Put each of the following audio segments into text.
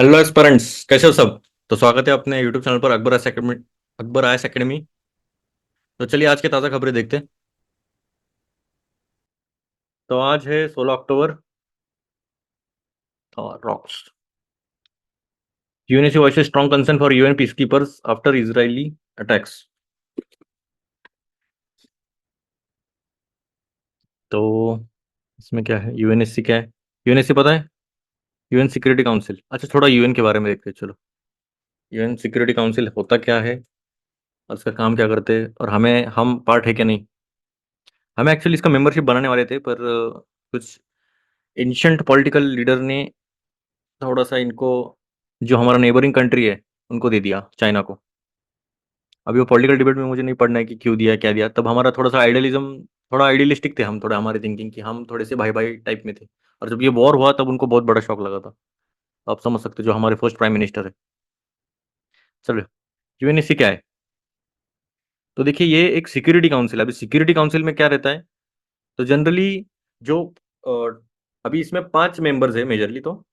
Hello aspirants, कैसे हो सब। तो स्वागत है अपने यूट्यूब चैनल पर अकबर आयस एकेडमी। तो चलिए आज के ताज़ा खबरें देखते हैं। तो आज है 16 अक्टूबर और rocks UNSC voices strong concern for UN peace keepers after Israeli attacks. तो इसमें क्या है, यूएनएससी क्या है? यूएनएससी पता है? UN security council. अच्छा, थोड़ा यूएन के बारे में देखते हैं चलो। यूएन सिक्योरिटी काउंसिल होता क्या है और इसका काम क्या करते हैं, और हम पार्ट है क्या नहीं। हमें एक्चुअली इसका मेंबरशिप बनाने वाले थे, पर कुछ एंशंट पॉलिटिकल लीडर ने थोड़ा सा इनको, जो हमारा नेबरिंग कंट्री है, उनको दे दिया, चाइना को। अभी वो पॉलिटिकल डिबेट में मुझे नहीं पढ़ना है कि क्यों दिया क्या दिया। तब हमारा थोड़ा सा आइडियलिज्म, थोड़ा आइडियलिस्टिक थे हम, थोड़ा हमारी थिंकिंग कि हम थोड़े से भाई भाई टाइप में थे। और जब ये वॉर हुआ तब उनको बहुत बड़ा शौक लगा था। आप समझ सकते हो, जो हमारे फर्स्ट प्राइम मिनिस्टर है। चलो, यूएनएससी क्या है? तो देखिए, ये एक सिक्योरिटी काउंसिल है। अभी सिक्योरिटी काउंसिल में क्या रहता है, तो जनरली जो अ, अभी इसमें 5 मेंबर्स है मेजरली, तो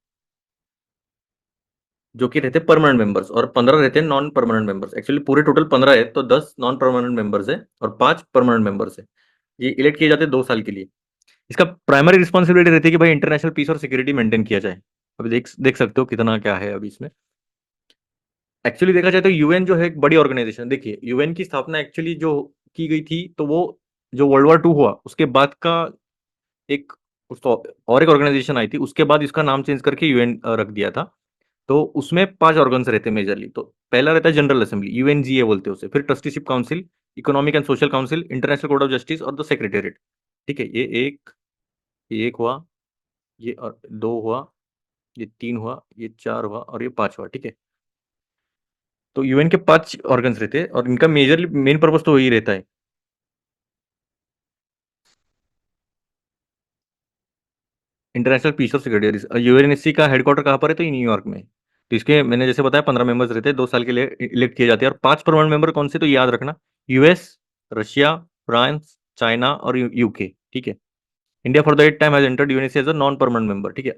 जो कि रहते हैं परमानेंट मेंबर्स, और 15 रहते हैं नॉन परमानेंट मेंबर्स। एक्चुअली पूरे टोटल 15 है, तो 10 नॉन परमानेंट मेंबर्स है और 5 परमानेंट मेंबर्स है। ये इलेक्ट किए जाते हैं 2 साल के लिए। इसका प्राइमरी रिस्पॉन्सिबिलिटी रहती है कि भाई इंटरनेशनल पीस और सिक्योरिटी मेंटेन किया जाए। अभी देख देख सकते हो कितना क्या है अभी इसमें। एक्चुअली देखा जाए तो यूएन जो है एक बड़ी ऑर्गेनाइजेशन। देखिए, यूएन की स्थापना एक्चुअली जो की गई थी, तो वो जो वर्ल्ड वॉर 2 हुआ उसके बाद का एक, और एक ऑर्गेनाइजेशन आई थी, उसके बाद इसका नाम चेंज करके यूएन रख दिया था। तो उसमें 5 ऑर्गन्स रहते हैं मेजरली। तो पहला रहता है जनरल असेंबली, यूएनजीए बोलते हैं उसे। फिर trusteeship council, economic and social council, international court of justice और द सेक्रेटेरिएट। ठीक है, ये एक हुआ, ये और 2 हुआ, ये 3 हुआ, ये 4 हुआ और ये 5 हुआ। ठीक है, तो यूएन के 5 ऑर्गन्स रहते हैं और इनका मेजरली मेन पर्पज तो वही रहता है, इंटरनेशनल पीस और सिक्योरिटी। यूएनएससी का हेडक्वार्टर कहाँ पर है, तो ये न्यूयॉर्क में है। तो इसके मैंने जैसे बताया 15 मेंबर्स रहते हैं, 2 साल के लिए इलेक्ट किए जाते हैं। और 5 परमानेंट मेंबर कौन से, तो याद रखना, यूएस, रशिया, फ्रांस, चाइना और यूके। ठीक है। India for the 8 time has entered UNSC as a non permanent member. ठीक है,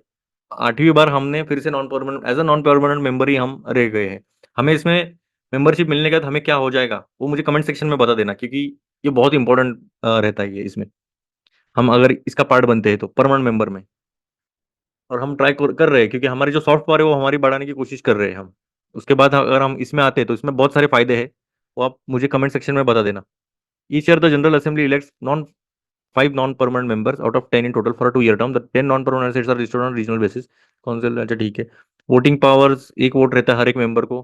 8वीं बार हमने फिर से non permanent, as a non permanent member ही हम रह गए हैं। हमें इसमें मेंबरशिप मिलने के बाद हमें क्या हो जाएगा, वो मुझे कमेंट सेक्शन में बता देना, क्योंकि ये बहुत इंपॉर्टेंट रहता है ये इसमें। हम अगर इसका पार्ट बनते हैं तो परमानेंट मेंबर में, और हम ट्राई कर रहे हैं, क्योंकि हमारी जो सॉफ्ट पावर है वो हमारी बढ़ाने की कोशिश कर रहे हैं हम। उसके बाद अगर हम इसमें आते हैं तो इसमें बहुत सारे फायदे हैं, वो आप मुझे कमेंट सेक्शन में बता देना। Each year the general assembly elects non 5 non-permanent members out of 10 in total for a 2-year term. The 10 non-permanent seats are distributed on regional basis. Council, अच्छा ठीक है। वोटिंग पावर्स, एक वोट रहता है हर एक मेंबर को।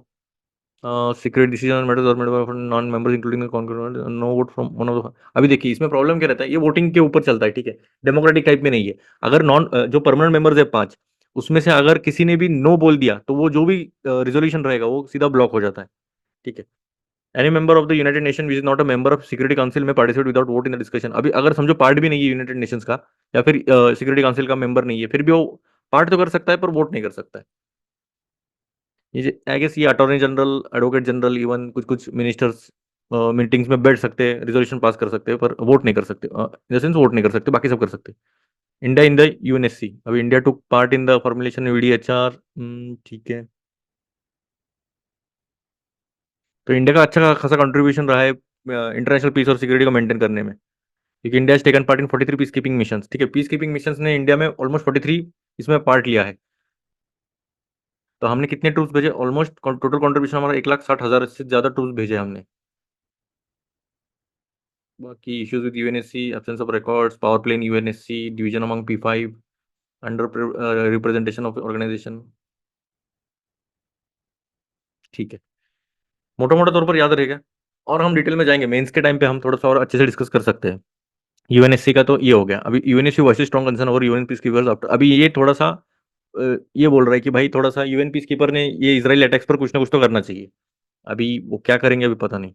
सीक्रेट डिसीजन मैटर्स और non members including no vote from one of the. अभी देखिए, इसमें प्रॉब्लम क्या रहता है, ये वोटिंग के ऊपर चलता है। ठीक है, डेमोक्रेटिक टाइप में नहीं है। अगर जो परमानेंट मेंबर्स है 5, उसमें से अगर किसी ने भी नो बोल दिया, तो वो जो भी रिजोल्यूशन रहेगा वो सीधा ब्लॉक हो जाता है। ठीक है। Any member of the United Nation which is not a member of security council में participate without vote in the discussion. अभी अगर समझो पार्ट भी नहीं है यूनाइटेड नेशंस का, या फिर सिक्योरिटी काउंसिल का मेंबर नहीं है, फिर भी वो पार्ट तो कर सकता है पर वोट नहीं कर सकता है। ये आई गेस ये attorney general, advocate general, even कुछ कुछ मिनिस्टर्स मीटिंग्स में बैठ सकते हैं, रिजोल्यूशन पास कर सकते हैं, पर वोट नहीं कर सकते। इन द सेंस वोट नहीं कर सकते, बाकी सब कर सकते हैं। इंडिया इन द यूएनएससी, अभी India took part in the formulation UDHR. ठीक है। तो इंडिया का अच्छा खासा कंट्रीब्यूशन रहा है इंटरनेशनल पीस और सिक्योरिटी को मेंटेन करने में, क्योंकि India taken part in 43 peace keeping mission. ठीक है, पीस कीपिंग मिशन ने इंडिया में ऑलमोस्ट 43 इसमें पार्ट लिया है। तो हमने कितने ट्रूप्स भेजे, ऑलमोस्ट टोटल कंट्रीब्यूशन हमारा 1,60,000 से ज्यादा ट्रूप्स भेजे हमने। बाकी issues with UNSC, absence of records, power play in UNSC, division among P5, under representation of organisation. ठीक है, मोटा मोटा तौर पर याद रहेगा। और हम डिटेल में जाएंगे मेंस के टाइम पे, हम थोड़ा सा और अच्छे से डिस्कस कर सकते हैं। यूएनएससी का तो ये हो गया। अभी यूएनएससी वॉइस स्ट्रॉन्ग कंसर्न और यूएन पीस कीपर्स आफ्टर। अभी ये थोड़ा सा ये बोल रहा है कि भाई थोड़ा सा यूएन पीस कीपर ने ये इसराइल अटैक्स पर कुछ ना कुछ तो करना चाहिए। अभी वो क्या करेंगे अभी पता नहीं।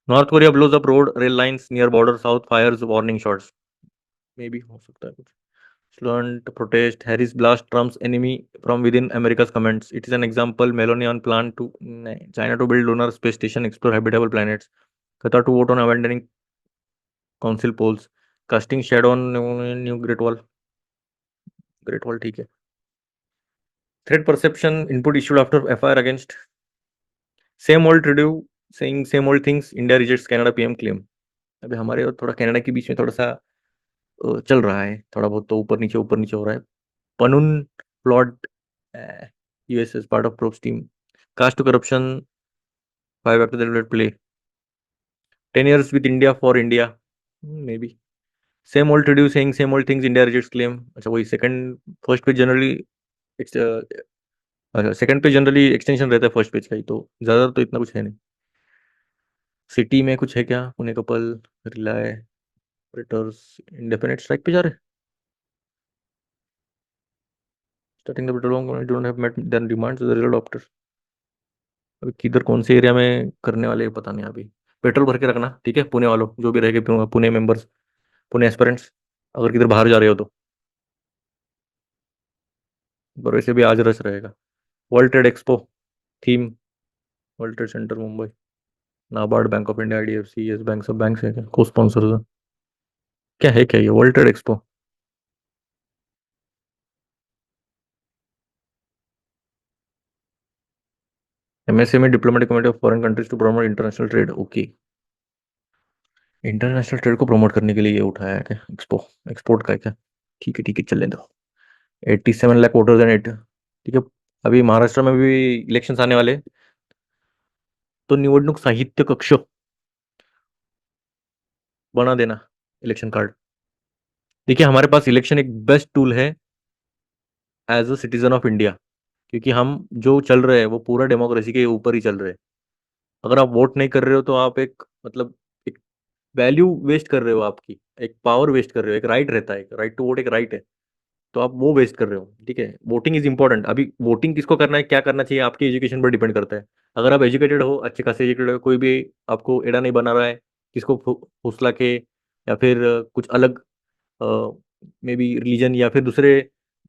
North Korea blows up road rail lines near border south, fires warning shots. Maybe हो सकता है कुछ। Slunt protest, Harris blast Trump's enemy from within America's comments. It is an example. Melania on plan to China to build lunar space station, explore habitable planets. Qatar to vote on abandoning council polls. Casting shadow on new Great Wall. Great Wall ठीक है। Threat perception input issued after FIR against same old to saying same old things. India rejects Canada PM claim. अभी हमारे और थोड़ा Canada के बीच में थोड़ा सा चल रहा है, थोड़ा बहुत तो ऊपर नीचे हो रहा है. Pannun plot US is part of probes team. Cast to corruption 5 after the play. 10 years with India for India. Maybe. Same old to do saying same old things. India rejects claim. अच्छा वही सेकंड फर्स्ट पे generally अच्छा second पे generally extension रहता है first page का ही, तो ज़्यादा तो इतना कुछ है नहीं. सिटी में कुछ है क्या? Pune couple, rely, operators indefinite strike पे जा रहे हैं. Starting the petrol don't have met their demands the real ऑप्टर. अभी किधर कौन से एरिया में करने वाले हैं पता नहीं. अभी पेट्रोल भर के रखना, ठीक है पुणे वालों जो भी रहेंगे, पुणे मेंबर्स, पुणे एस्पिरेंट्स, अगर किधर बाहर जा रहे हो तो. पर वैसे भी आज रश रहेगा. World trade expo theme, world trade centre Mumbai, NABARD, bank of India, IDFC, Yes Bank, सब बैंक है क्या को स्पॉन्सर्स है? क्या है क्या ये world trade expo? MSME diplomatic committee of foreign countries to promote international trade. Okay, international trade को प्रमोट करने के लिए ये उठाया है क्या एक्सपो? एक्सपोर्ट का है क्या? ठीक है चलने दो. 87 लाख वोटर्स एंड 8, ठीक है. अभी महाराष्ट्र में भी इलेक्शंस आने वाले, तो निवडणूक साहित्य कक्ष बना देना इलेक्शन कार्ड. देखिए हमारे पास इलेक्शन एक बेस्ट टूल है as a citizen of India, क्योंकि हम जो चल रहे हैं वो पूरा डेमोक्रेसी के ऊपर ही चल रहे हैं. अगर आप वोट नहीं कर रहे हो तो आप एक मतलब एक वैल्यू वेस्ट कर रहे हो, आपकी एक पावर वेस्ट कर रहे हो. एक राइट रहता है, राइट टू वोट एक राइट है, तो आप वो वेस्ट कर रहे हो. ठीक है, वोटिंग इज इंपॉर्टेंट. अभी वोटिंग किसको करना है, क्या करना चाहिए, आपकी एजुकेशन पर डिपेंड करता है. अगर आप एजुकेटेड हो, अच्छे खासे एजुकेटेड हो, कोई भी आपको एड़ा नहीं बना रहा है, किसको फुसला के या फिर कुछ अलग मे बी रिलीजन या फिर दूसरे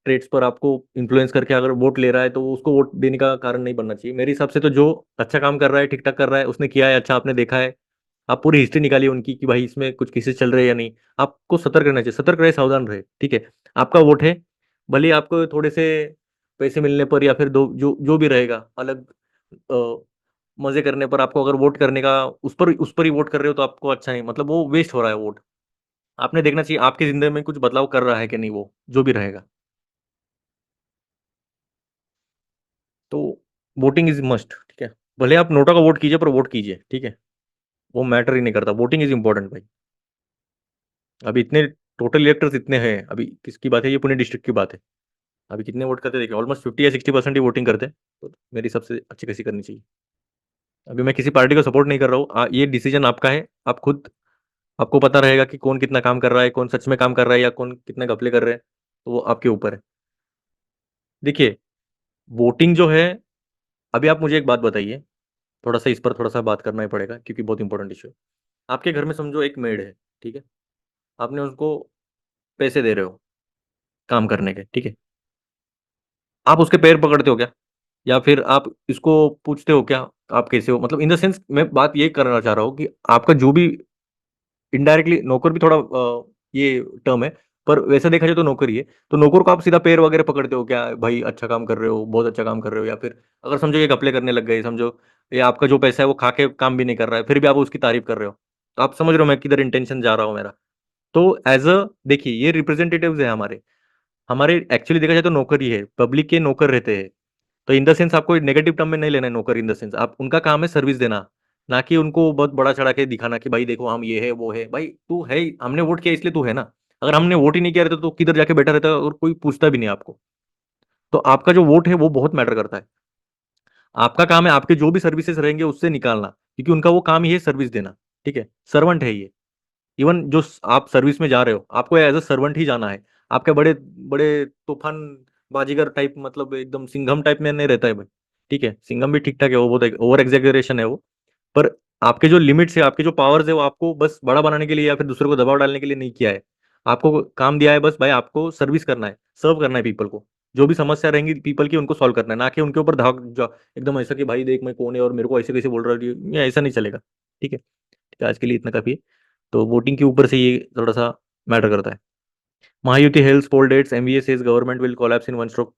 ट्रेड्स पर आपको इन्फ्लुएंस करके अगर वोट ले रहा है, तो उसको वोट देने का कारण नहीं बनना चाहिए मेरे हिसाब से. तो जो अच्छा काम कर रहा है, ठीक ठाक कर रहा है, उसने किया है अच्छा, आपने देखा है, आप पूरी हिस्ट्री निकालिए उनकी कि भाई इसमें कुछ केसेस चल रहे हैं या नहीं. आपको सतर्क रहना चाहिए, सतर्क रहे, सावधान रहे. ठीक है, आपका वोट है, भले ही आपको थोड़े से पैसे मिलने पर या फिर दो जो जो भी रहेगा अलग मजे करने पर, आपको अगर वोट करने का उस पर ही वोट कर रहे हो तो आपको अच्छा नहीं, मतलब वो वेस्ट हो रहा है वोट. आपने देखना चाहिए आपकी जिंदगी में कुछ बदलाव कर रहा है कि नहीं, वो जो भी रहेगा. तो वोटिंग इज मस्ट. ठीक है, भले आप नोटा का वोट कीजिए पर वोट कीजिए. ठीक है, वो मैटर ही नहीं करता, वोटिंग इज इंपॉर्टेंट भाई. अभी इतने टोटल इलेक्टर्स इतने हैं, अभी किसकी बात है, ये पुणे डिस्ट्रिक्ट की बात है. अभी कितने वोट करते देखिए, ऑलमोस्ट 50 या 60% ही वोटिंग करते हैं. तो मेरी सबसे अच्छी कैसी करनी चाहिए. अभी मैं किसी पार्टी को सपोर्ट नहीं कर रहा हूँ, ये डिसीजन आपका है. आप खुद, आपको पता रहेगा कि कौन कितना काम कर रहा है, कौन सच में काम कर रहा है या कौन कितने घपले कर रहे हैं, तो वो आपके ऊपर है. देखिए वोटिंग जो है, अभी आप मुझे एक बात बताइए, थोड़ा सा इस पर थोड़ा सा बात करना ही पड़ेगा क्योंकि बहुत इंपॉर्टेंट इशू है. आपके घर में समझो एक मेड है, ठीक है, आपने उसको पैसे दे रहे हो काम करने के, ठीक है, आप उसके पैर पकड़ते हो क्या, या फिर आप इसको पूछते हो क्या आप कैसे हो, मतलब इन द सेंस मैं बात ये करना चाह रहा हूँ कि आपका जो भी इनडायरेक्टली नौकर भी थोड़ा ये टर्म है, पर वैसा देखा जाए तो नौकर ही है. तो नौकर को आप सीधा पैर वगैरह पकड़ते हो क्या, भाई अच्छा काम कर रहे हो, बहुत अच्छा काम कर रहे हो, या फिर अगर समझो ये घपले करने लग गए, समझो ये आपका जो पैसा है वो खा के काम भी नहीं कर रहा है, फिर भी आप उसकी तारीफ कर रहे हो, तो आप समझ रहे हो मैं किधर इंटेंशन जा रहा हूँ मेरा. तो एज अ देखिए ये रिप्रेजेंटेटिव्स है हमारे, हमारे एक्चुअली देखा जाए तो नौकर ही है, पब्लिक के नौकर रहते हैं. तो इन द सेंस आपको नेगेटिव टर्म में नहीं लेना है नौकर. इन द सेंस आप, उनका काम है सर्विस देना, ना कि उनको बहुत बड़ा चढ़ा के दिखाना कि भाई देखो हम ये है वो है. भाई तू है, हमने वोट किया इसलिए तू है ना. अगर हमने वोट ही नहीं किया रहता तो किधर जाके बैठा रहता और कोई पूछता भी नहीं आपको. तो आपका जो वोट है वो बहुत मैटर करता है. आपका काम है आपके जो भी सर्विसेज रहेंगे उससे निकालना, क्योंकि उनका वो काम ही है सर्विस देना. ठीक है, सर्वेंट है ये. इवन जो आप सर्विस में जा रहे हो, आपको एज अ सर्वेंट ही जाना है. आपके बड़े बड़े तूफान बाजीगर टाइप, मतलब एकदम सिंघम टाइप में नहीं रहता है भाई. ठीक है, सिंघम भी ठीक ठाक है, वो बहुत ओवर एग्जेगरेशन है वो. पर आपके जो लिमिट्स है, आपके जो पावर्स है, वो आपको बस बड़ा बनाने के लिए या फिर दूसरे को दबाव डालने के लिए नहीं किया है. आपको काम दिया है बस भाई, आपको सर्विस करना है, सर्व करना है पीपल को. जो भी समस्या रहेंगी पीपल की, उनको सॉल्व करना है, ना कि उनके ऊपर धाक एकदम ऐसा कि भाई देख मैं कौन है और मेरे को ऐसे कैसे बोल रहा है, ये ऐसा नहीं चलेगा. ठीक है, ठीक है, आज के लिए इतना काफी है. तो वोटिंग के ऊपर से ये थोड़ा सा मैटर करता है. Mahayuti hails poll dates, MVA says government will collapse in one stroke.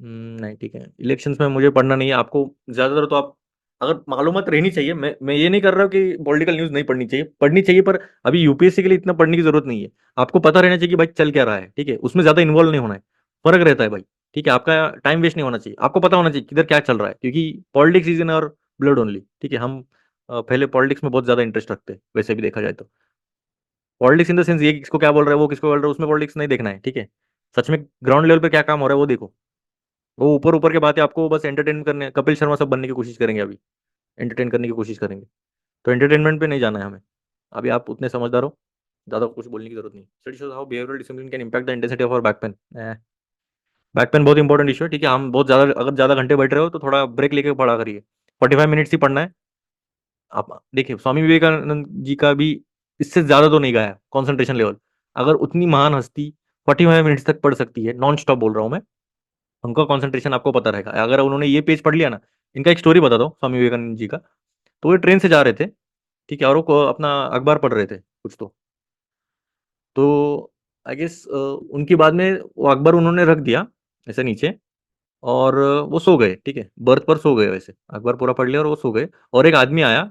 नहीं ठीक है, इलेक्शंस में मुझे पढ़ना नहीं है। आपको ज्यादातर तो आप, अगर मालूमात रहनी चाहिए, मैं ये नहीं कर रहा हूँ कि पॉलिटिकल न्यूज़ नहीं पढ़नी चाहिए, पढ़नी चाहिए, पर अभी यूपीएससी के लिए इतना पढ़ने की जरूरत नहीं है। आपको पता रहना चाहिए कि भाई चल क्या रहा है, ठीक है, उसमें ज्यादा इन्वॉल्व नहीं होना है। फर्क रहता है भाई, ठीक है, आपका टाइम वेस्ट नहीं होना चाहिए, आपको पता होना चाहिए किधर क्या चल रहा है, क्योंकि politics is in our blood only, ठीक है। हम पहले पॉलिटिक्स में बहुत ज्यादा इंटरेस्ट रखते हैं, वैसे भी देखा जाए तो। पॉलिटिक्स इन द सेंस ये कि किसको क्या बोल रहा है, वो किसको बोल रहा है, उसमें पॉलिटिक्स नहीं देखना है, ठीक है। सच में ग्राउंड लेवल पे क्या काम हो रहा है वो देखो। वो ऊपर ऊपर के बातें आपको बस एंटरटेन करने, कपिल शर्मा सब बनने की कोशिश करेंगे अभी, एंटरटेन करने की कोशिश करेंगे। तो एंटरटेनमेंट पे नहीं जाना है हमें। अभी आप उतने समझदार हो, ज्यादा कुछ बोलने की जरूरत नहीं। Study shows how behavioural discipline can impact the intensity of our back pain. Back pain बहुत इंपॉर्टेंट इशू है, ठीक है। हम बहुत ज्यादा, अगर ज्यादा घंटे बैठ रहे हो तो थोड़ा ब्रेक लेके पढ़ा करिए। 45 मिनट्स ही पढ़ना है। आप देखिए, स्वामी विवेकानंद जी का भी इससे ज्यादा तो नहीं गया कॉन्सेंट्रेशन लेवल। अगर उतनी महान हस्ती 45 मिनट्स तक पढ़ सकती है, नॉन स्टॉप बोल रहा हूँ मैं, उनका कंसंट्रेशन आपको पता रहेगा। अगर उन्होंने ये पेज पढ़ लिया ना, इनका एक स्टोरी बताता हूँ स्वामी विवेकानंद जी का। तो वो ट्रेन से जा रहे थे, ठीक है, और वो अपना अखबार पढ़ रहे थे कुछ तो आई गेस उनकी बाद में वो अखबार उन्होंने रख दिया ऐसे नीचे, और वो सो गए, ठीक है, बर्थ पर सो गए, वैसे अखबार पूरा पढ़ लिया और वो सो गए। और एक आदमी आया,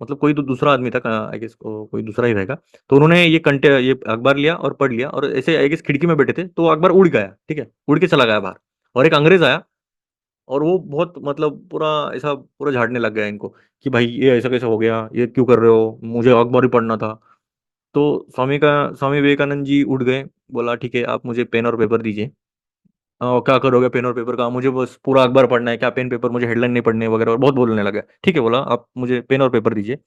मतलब कोई तो दूसरा आदमी था, आई गेस कोई दूसरा ही रहेगा। तो उन्होंने ये अखबार लिया और पढ़ लिया, और ऐसे आई गेस खिड़की में बैठे थे, तो वो अखबार उड़ गया, ठीक है, उड़ के चला गया बाहर। और एक अंग्रेज आया, और वो बहुत मतलब पूरा ऐसा पूरा झाड़ने लग गया इनको, कि भाई ये ऐसा कैसे हो गया, ये क्यों कर रहे हो, मुझे अखबार ही पढ़ना था। तो स्वामी विवेकानंद जी उठ गए, बोला ठीक है, आप मुझे पेन और पेपर दीजिए। क्या करोगे पेन और पेपर का, मुझे बस पूरा अखबार पढ़ना है, क्या पेन पेपर, मुझे हेडलाइन नहीं पढ़ने वगैरह, और बहुत बोलने लगा। ठीक है, बोला आप मुझे पेन और पेपर दीजिए।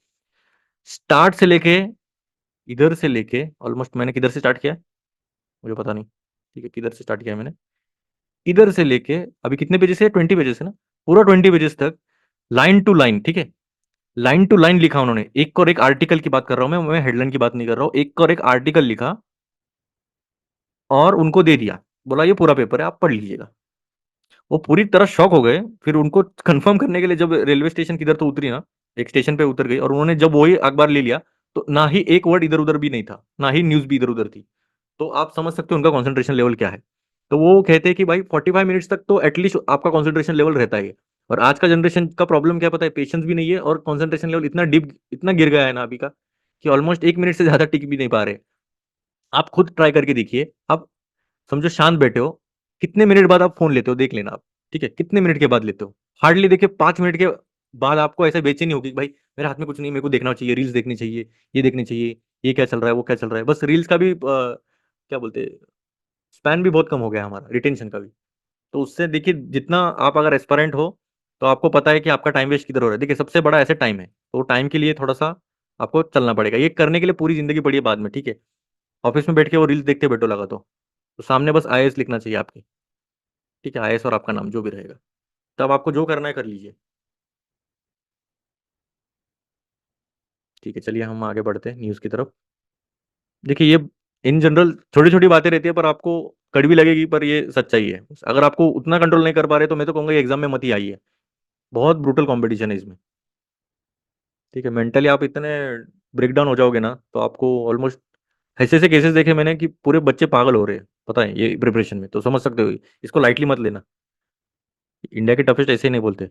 स्टार्ट से लेके, इधर से लेके ऑलमोस्ट, मैंने किधर से स्टार्ट किया है? मुझे पता नहीं, ठीक है, किधर से स्टार्ट किया है मैंने। इधर से लेके अभी कितने पेजेस है, 20 पेजेस है ना, पूरा 20 पेजेस तक, लाइन टू लाइन, ठीक है, लाइन टू लाइन लिखा उन्होंने। एक और एक आर्टिकल की बात कर रहा हूं मैं हेडलाइन की बात नहीं कर रहा हूं। एक और एक आर्टिकल लिखा और उनको दे दिया, बोला ये पूरा पेपर है, आप पढ़ लीजिएगा। वो पूरी तरह शॉक हो गए। फिर उनको कंफर्म करने के लिए जब रेलवे स्टेशन किधर तो उतरी ना, एक स्टेशन पे उतर गई, और उन्होंने जब वही अखबार ले लिया, तो ना ही एक वर्ड इधर उधर भी नहीं था, ना ही न्यूज भी इधर उधर थी। तो आप समझ सकते हो उनका कंसंट्रेशन लेवल क्या है। तो वो कहते हैं कि भाई 45 मिनट्स तक तो एटलीस्ट आपका कंसंट्रेशन लेवल रहता है। और आज का जनरेशन का प्रॉब्लम क्या पता है, पेशेंस भी नहीं है, और कंसंट्रेशन लेवल इतना डीप, इतना गिर गया है ना अभी का, कि ऑलमोस्ट 1 मिनट से ज्यादा टिक भी नहीं पा रहे। आप खुद ट्राई करके देखिए। आप समझो शांत बैठे हो, कितने मिनट बाद आप फोन लेते हो, देख लेना आप, ठीक है, कितने मिनट के बाद लेते हो। हार्डली देखिए 5 मिनट के बाद आपको ऐसा बेचैनी होगी कि भाई मेरे हाथ में कुछ नहीं, मेरे को देखना चाहिए, रील्स देखनी चाहिए, ये देखनी चाहिए, ये क्या चल रहा है, वो क्या चल रहा है। बस रील्स का भी क्या बोलते हैं, स्पैन भी बहुत कम हो गया है हमारा, रिटेंशन का भी। तो उससे देखिए, जितना आप अगर एस्पायरेंट हो, तो आपको पता है कि आपका टाइम वेस्ट किधर हो रहा है। देखिए, सबसे बड़ा ऐसे टाइम है, तो टाइम के लिए थोड़ा सा आपको चलना पड़ेगा। ये करने के लिए पूरी जिंदगी पड़ी है बाद में, ठीक है। ऑफिस में बैठ के वो रील्स देखते बैठो लगा तो सामने बस आईएएस लिखना चाहिए आपके, ठीक है, आईएएस और आपका नाम जो भी रहेगा। तब आपको जो करना है कर लीजिए। ठीक है, चलिए हम आगे बढ़ते हैं न्यूज़ की तरफ। देखिए, ये इन जनरल छोटी छोटी बातें रहती है, पर आपको कड़वी लगेगी, पर ये सच्चाई है। अगर आपको उतना कंट्रोल नहीं कर पा रहे, तो मैं तो कहूँगा एग्जाम में मत ही आइए। बहुत ब्रूटल कंपटीशन है इसमें, ठीक है। मेंटली आप इतने ब्रेक डाउन हो जाओगे ना, तो आपको ऑलमोस्ट ऐसे ऐसे केसेस देखे मैंने कि पूरे बच्चे पागल हो रहे हैं, पता है, ये प्रिपरेशन में। तो समझ सकते हो, इसको लाइटली मत लेना। इंडिया के टफेस्ट ऐसे ही नहीं बोलते।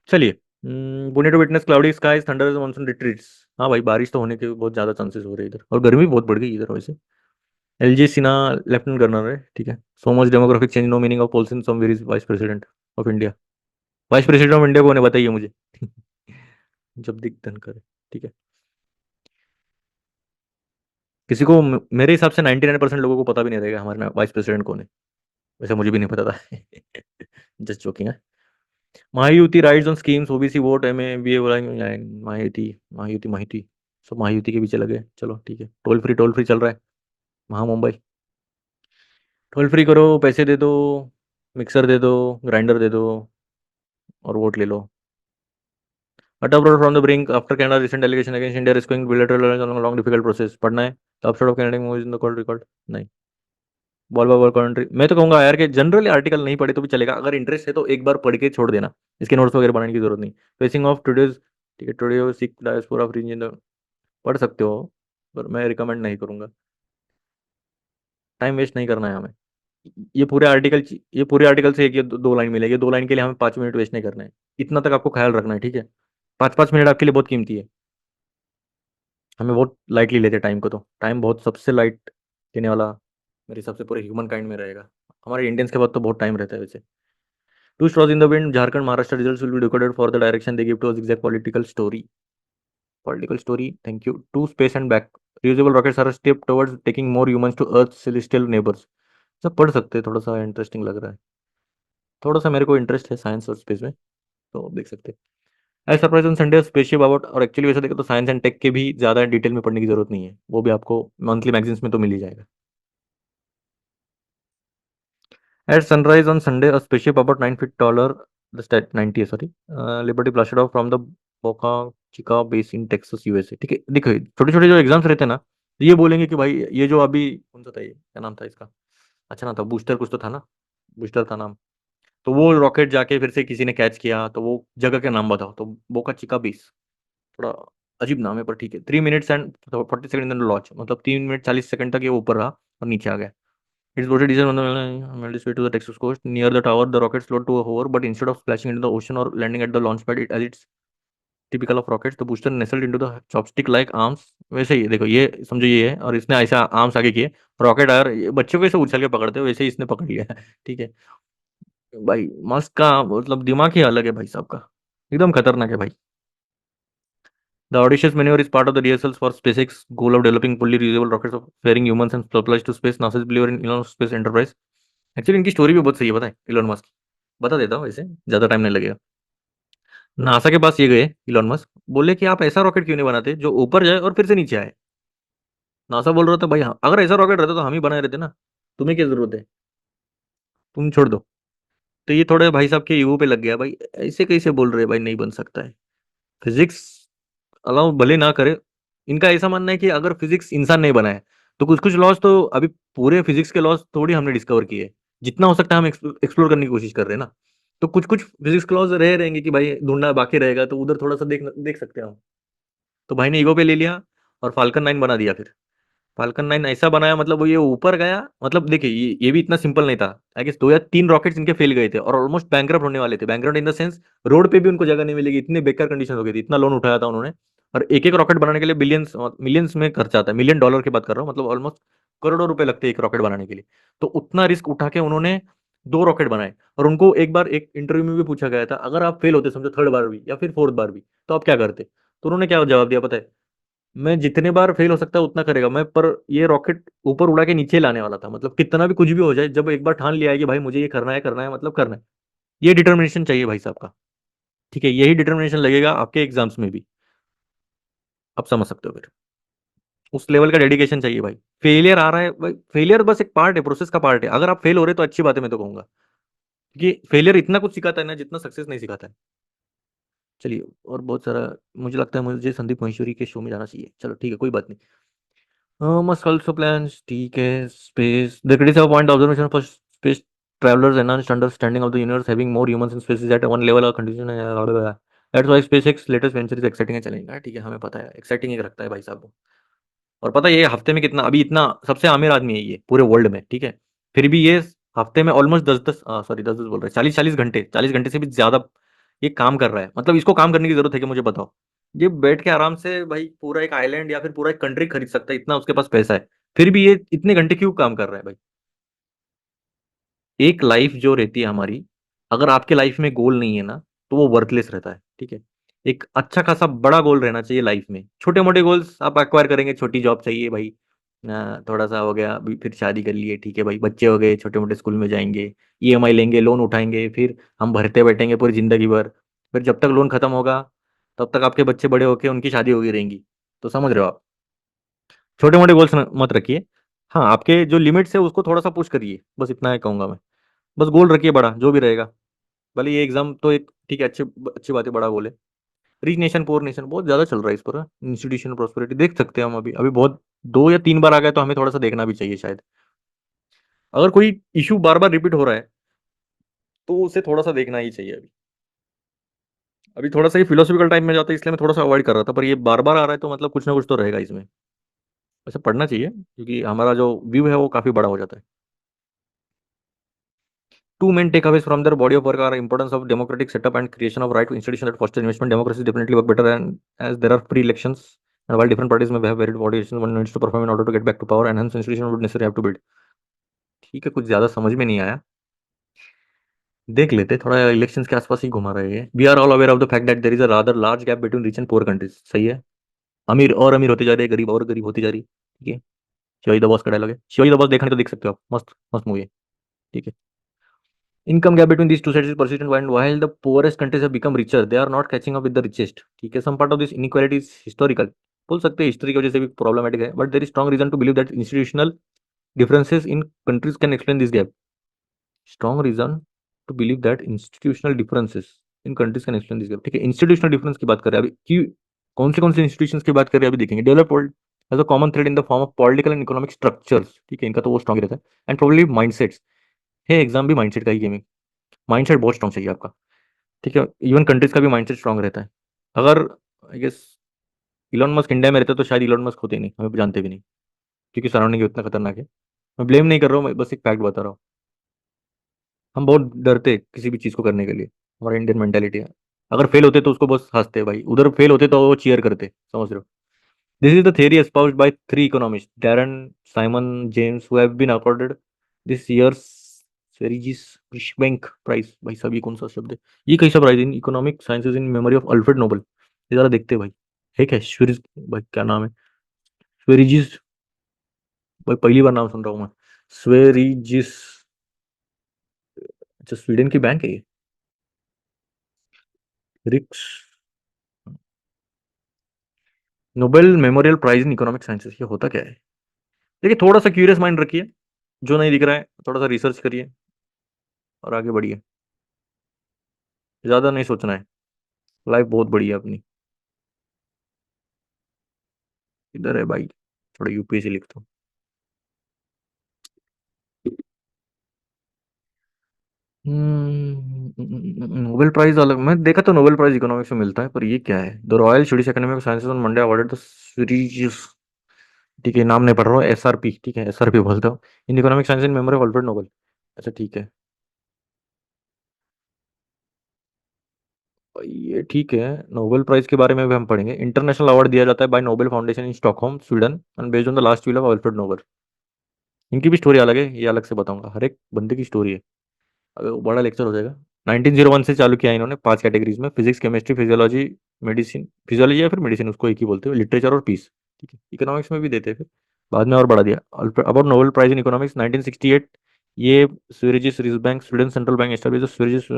चलिए, Pune to witness cloudy skies thunder monsoon retreats. हाँ भाई, बारिश तो होने के बहुत ज्यादा चांसेस हो रहे हैं इधर, और गर्मी भी बहुत बढ़ गई इधर वैसे। एलजी सिन्हा लेफ्टिनेंट गवर्नर है, ठीक है। So much demographic change, no meaning of policy, some varies vice president of India. Vice president of India कौन है बताइए मुझे। जगदीप धनखड़, ठीक है। किसी को मेरे हिसाब से 99% लोगों को पता भी नहीं रहेगा हमारे वाइस प्रेसिडेंट कौन है। वैसे मुझे भी नहीं पता था। जस्ट जोकिंग है। Mahayuti rides on schemes, OBC vote, M A B A, Mahayuti, Mahayuti माहिती, सब महायुति के पीछे लगे। चलो ठीक है, टोल फ्री चल रहा है, महा मुंबई। टोल फ्री करो, पैसे दे दो, मिक्सर दे दो, ग्राइंडर दे दो, और वोट ले लो। अट abroad from the brink after Canada's recent allegation against India risking bilateral alliance along a long difficult process। पढ़ना है। The upshot of Canadian movies in the cold record। नहीं। बॉल बाय कंट्री, मैं तो कहूंगा यार कि generally article नहीं पढ़े तो भी चलेगा, अगर इंटरेस्ट है तो एक बार पढ़ के छोड़ देना। इसके नोट्स वगैरह बनाने की जरूरत नहीं। फेसिंग ऑफ टुडेज, ठीक है, today Sikh diaspora of region, पढ़ सकते हो, पर मैं रिकमेंड नहीं करूंगा। टाइम वेस्ट नहीं करना है हमें। ये पूरे आर्टिकल से एक या दो लाइन मिलेगी, 2 लाइन के लिए हमें 5 मिनट वेस्ट नहीं करना है। इतना तक आपको ख्याल रखना है, ठीक है। 5-5 मिनट आपके लिए बहुत कीमती है। हमें बहुत लाइटली लेते हैं टाइम को, तो टाइम बहुत सबसे लाइट लेने वाला मेरे हिसाब से पूरे ह्यूमन काइंड में रहेगा। हमारे इंडियंस के बाद तो बहुत टाइम रहता है वैसे। Two straws in the wind, Jharkhand Maharashtra results will be decoded for the direction they give to exact political story, thank you to space and back. Reusable rockets are step towards taking more humans to earth celestial neighbours. सब पढ़ सकते हैं, थोड़ा सा interesting लग रहा है। थोड़ा सा मेरे को इंटरेस्ट है साइंस और स्पेस में, तो देख सकते हैं। As surprise on Sunday spaceship about, और एक्चुअली वैसे देखो तो साइंस एंड टेक के भी ज़्यादा डिटेल में पढ़ने की जरूरत नहीं है, वो भी आपको मंथली मैगजीन्स में तो मिल ही जाएगा। At sunrise on Sunday a spaceship about 9 feet taller, the state 90 है sorry, liberty blasted off from the Boca Chica base in Texas USA. ठीक है, देखो छोटे छोटे जो एग्जाम्स रहते हैं ना, तो ये बोलेंगे कि भाई ये जो अभी कौन सा था, ये क्या नाम था इसका, अच्छा ना था बूस्टर, कुछ तो था ना, बूस्टर था नाम। तो वो रॉकेट जाके फिर से किसी ने कैच किया, तो वो जगह का नाम बताओ, तो बोका चिका बेस। थोड़ा अजीब नाम है पर ठीक है। 3 minutes एंड 40 सेकंड लॉन्च, मतलब 3 मिनट 40 सेकंड तक ये ऊपर रहा और नीचे आ गया। It's rotated diesel on the made its way to the Texas coast. Near the tower, the rocket slowed to a hover, but instead of splashing into the ocean or landing at the launch pad, it as it's typical of rockets, the booster nestled into the chopstick-like arms. वैसे ही देखो, ये समझो ये है, और इसने ऐसा arms आगे किए, रॉकेट आया और बच्चों को ऐसे उछल के पकड़ते हो वैसे ही इसने पकड़ लिया है। ठीक है भाई, मस्क का मतलब दिमाग ही अलग है भाई साहब का, एकदम खतरनाक है भाई। The audacious maneuver is part of the rehearsals for SpaceX goal of developing fully reusable rockets of ferrying humans and supplies to space. NASA's believer in Elon Musk Space Enterprise. Actually इनकी story भी बहुत सही है, पता है, Elon Musk. बता देता हूँ, वैसे ज्यादा टाइम नहीं लगेगा। नासा के पास ये गए इलोन मस्क, बोले कि आप ऐसा रॉकेट क्यों नहीं बनाते जो ऊपर जाए और फिर से नीचे आए। नासा बोल रहा था भाई, हाँ, अगर ऐसा रॉकेट रहता तो हम ही बनाए रहते ना, तुम्हें क्या जरूरत है, तुम छोड़ दो। तो ये थोड़े भाई साहब के ईगो पे लग गया भाई, ऐसे कैसे बोल रहे हैं भाई, नहीं बन सकता है। फिजिक्स अलाउ भले ना करे, इनका ऐसा मानना है कि अगर फिजिक्स इंसान नहीं बनाए तो कुछ कुछ लॉज तो अभी पूरे फिजिक्स के लॉज थोड़ी हमने डिस्कवर किए। जितना हो सकता है हम एक्सप्लोर करने की कोशिश कर रहे हैं ना। तो कुछ कुछ फिजिक्स के लॉज रह रहेंगे कि भाई ढूंढना बाकी रहेगा, तो उधर थोड़ा सा देख देख सकते हैं हम। तो भाई ने ईगो पे ले लिया और फाल्कन 9 बना दिया फिर। फाल्कन 9 ऐसा बनाया, मतलब वो ये ऊपर गया, मतलब देखिए ये भी इतना सिंपल नहीं था। आई गेस 2 या 3 रॉकेट्स इनके फेल गए थे और ऑलमोस्ट बैंकरप्ट होने वाले थे। Bankrupt in the sense road पे भी उनको जगह नहीं मिलेगी, इतने बेकार कंडीशन हो गई थी, इतना लोन उठाया था उन्होंने। और एक एक रॉकेट बनाने के लिए बिलियंस मिलियंस में खर्चा आता है, $1 million की बात कर रहा हूँ, मतलब ऑलमोस्ट करोड़ों रुपए लगते हैं एक रॉकेट बनाने के लिए। तो उतना रिस्क उठा के उन्होंने 2 रॉकेट बनाए। और उनको एक बार एक इंटरव्यू में भी पूछा गया था, अगर आप फेल होते समझो 3rd बार भी या फिर 4th बार भी, तो आप क्या करते। तो उन्होंने क्या जवाब दिया पता है, मैं जितने बार फेल हो सकता है उतना करेगा मैं, पर ये रॉकेट ऊपर उड़ा के नीचे लाने वाला था, मतलब कितना भी कुछ भी हो जाए, जब एक बार ठान लिया है कि भाई मुझे ये करना है मतलब करना है। ये डिटर्मिनेशन चाहिए भाई साहब का। ठीक है, यही डिटर्मिनेशन लगेगा आपके एग्जाम्स में भी। आप समझ सकते हो फिर, उस लेवल का डेडिकेशन चाहिए भाई। फेलियर आ रहा है भाई, फेलियर बस एक पार्ट है, प्रोसेस का पार्ट है। अगर आप फेल हो रहे तो अच्छी बात है, मैं तो कहूंगा, क्योंकि फेलियर इतना कुछ सिखाता है ना जितना सक्सेस नहीं सिखाता है। चलिए, और बहुत सारा, मुझे लगता है मुझे संदीप महेश्वरी के शो में जाना चाहिए। चलो ठीक है, कोई बात नहीं। Must also plans, ठीक है। Space. The critics have a point observation for space travelers enhanced understanding of the universe, having more humans in space is at one level of condition. That's why SpaceX latest venture is exciting है, चलेगा ठीक है, हमें पता है exciting एक रखता है भाई साहब वो। और पता है ये हफ्ते में कितना, अभी इतना सबसे अमीर आदमी है ये पूरे वर्ल्ड में, ठीक है। फिर भी ये हफ्ते में ऑलमोस्ट 10-10, सॉरी 10-10 बोल रहे हैं, 40-40 घंटे, 40 घंटे से भी ज्यादा ये काम कर रहा है। मतलब इसको काम करने की जरूरत है कि मुझे बताओ। ये बैठ के आराम से भाई पूरा एक आइलैंड या फिर पूरा एक कंट्री खरीद सकता है, इतना उसके पास पैसा है। फिर भी ये इतने घंटे क्यों काम कर रहा है भाई। एक लाइफ जो रहती है हमारी, अगर आपके लाइफ में गोल नहीं है ना, तो वो वर्थलेस रहता है, ठीक है। एक अच्छा खासा बड़ा गोल रहना चाहिए लाइफ में। छोटे मोटे गोल्स आप एक्वायर करेंगे, छोटी जॉब चाहिए भाई, थोड़ा सा हो गया, अभी फिर शादी कर लिए, ठीक है भाई, बच्चे हो गए, छोटे मोटे स्कूल में जाएंगे, ईएमआई लेंगे, लोन उठाएंगे, फिर हम भरते बैठेंगे पूरी जिंदगी भर। फिर जब तक लोन खत्म होगा तब तक आपके बच्चे बड़े होके उनकी शादी होगी रहेंगी। तो समझ रहे हो आप, छोटे मोटे गोल्स मत रखिए। हाँ, आपके जो लिमिट्स है उसको थोड़ा सा पुश करिए, बस इतना है कहूंगा मैं। बस गोल रखिए बड़ा, जो भी रहेगा। भले ये एग्जाम तो एक ठीक है, अच्छी अच्छी बात है, बड़ा गोल है। रिच नेशन पुअर नेशन बहुत ज्यादा चल रहा है इस पर। इंस्टीट्यूशन प्रोस्पेरिटी देख सकते हैं हम, अभी अभी बहुत 2 या 3 बार आ गए, तो हमें थोड़ा सा देखना भी चाहिए शायद। अगर कोई इशू बार बार रिपीट हो रहा है तो उसे थोड़ा सा देखना ही चाहिए। अभी अभी थोड़ा सा ये फिलोसफिकल टाइम में जाता है, इसलिए मैं थोड़ा सा अवॉइड कर रहा था, पर ये बार बार आ रहा है तो मतलब कुछ ना कुछ तो रहेगा इसमें। वैसे पढ़ना चाहिए क्योंकि हमारा जो व्यू है वो काफी बड़ा हो जाता है। Two main takeaways from their body of work are importance of democratic setup and creation of right institution that foster investment. Democracy definitely work better, and as there are free elections, and while different parties may have varied body elections, one needs to perform in order to get back to power, and hence institution would necessarily have to build. ठीक है, कुछ ज्यादा समझ में नहीं आया, देख लेते, थोड़ा इलेक्शंस के आसपास ही घुमा रहे हैं। We are all aware of the fact that there is a rather large gap between rich and poor countries. सही है, अमीर और अमीर होते जा रहे हैं, गरीब और गरीब होती जा रही है। ठीक है, शिवाजी द बॉस का डायलॉग है, शिवाजी द बॉस देखना है तो देख सकते हो आप, मस्त मस्त मूवी है। ठीक है, income gap between these two sides is persistent, and while the poorest countries have become richer, they are not catching up with the richest. ठीक है, some part of this inequality is historical, बोल सकते हैं history की वजह से भी problematic है, but there is strong reason to believe that institutional differences in countries can explain this gap. Strong reason to believe that institutional differences in countries can explain this gap. ठीक है, institutional difference की बात कर रहे हैं अभी कि कौन से इंस्टीट्यूशंस की बात कर रहे हैं अभी देखेंगे। Develop world has a common thread in the form of political and economic structures. ठीक है, इनका तो वो स्ट्रॉन्ग रहता है, एंड प्रोबेबली माइंडसेट्स है, एग्जाम भी माइंडसेट का ही गेमिंग, माइंडसेट बहुत स्ट्रॉन्ग चाहिए आपका। ठीक है, इवन कंट्रीज का भी माइंडसेट स्ट्रॉन्ग रहता है। अगर I guess Elon Musk India में रहता तो शायद इलॉन मस्क होते ही नहीं, हमें जानते भी नहीं, क्योंकि सराउंडिंग उतना खतरनाक है। मैं ब्लेम नहीं कर रहा हूँ, मैं बस एक फैक्ट बता रहा हूँ। हम बहुत डरते किसी भी चीज़ को करने के लिए, हमारा इंडियन मेंटेलिटी है। अगर फेल होते तो उसको बस हंसते, भाई उधर फेल होते तो वो चीयर करते, समझ रहे हो। This is the theory espoused by three economists, Darren, Simon, James, who have been accorded this year's Sveriges Riksbank prize. भाई साहब ये कौन सा शब्द है, ये कैसा prize in economic sciences in memory of Alfred Nobel. ये जरा देखते हैं भाई, है क्या स्वेरिज, भाई क्या नाम है, स्वेरिजिस, भाई पहली बार नाम सुन रहा हूँ मैं, स्वेरिजिस। अच्छा, स्वीडन की बैंक है ये, Riks Nobel memorial prize in economic sciences, ये होता क्या है। देखिए, थोड़ा सा क्यूरियस माइंड रखिए, जो नहीं दिख रहा है थोड़ा सा रिसर्च करिए और आगे बढ़िए, ज़्यादा नहीं सोचना है, लाइफ बहुत बड़ी है अपनी। इधर है भाई, थोड़ा यूपीएससी लिखता हूँ। नोबेल प्राइज अलग, मैं देखा तो नोबेल प्राइज इकोनॉमिक्स में मिलता है, पर ये क्या है, the Royal Swedish Academy of sciences on Monday awarded the series. ठीक है, नाम नहीं पढ़ रहा हूँ, एसआरपी, ठीक है एसआरपी बोलता हूँ, in economic science in memory of Alfred Nobel. अच्छा ठीक है, ये ठीक है। नोबेल प्राइज के बारे में भी हम पढ़ेंगे। इंटरनेशनल अवार्ड दिया जाता है by Nobel foundation in Stockholm, Sweden, and based on the last will of Alfred Nobel. इनकी भी स्टोरी अलग है, ये अलग से बताऊंगा, हर एक बंदे की स्टोरी है, अगर वो बड़ा लेक्चर हो जाएगा। 1901 से चालू किया इन्होंने 5 कैटेगरीज में, physics, chemistry, physiology, medicine, physiology या फिर मेडिसिन उसको एक ही बोलते हैं, लिटरेचर और पीस। ठीक है, इकोनॉमिक्स में भी देते हैं फिर, बाद में और बढ़ा दिया। About Nobel prize in economics 1968, ये Sveriges Riksbank Sweden central bank establish Sveriges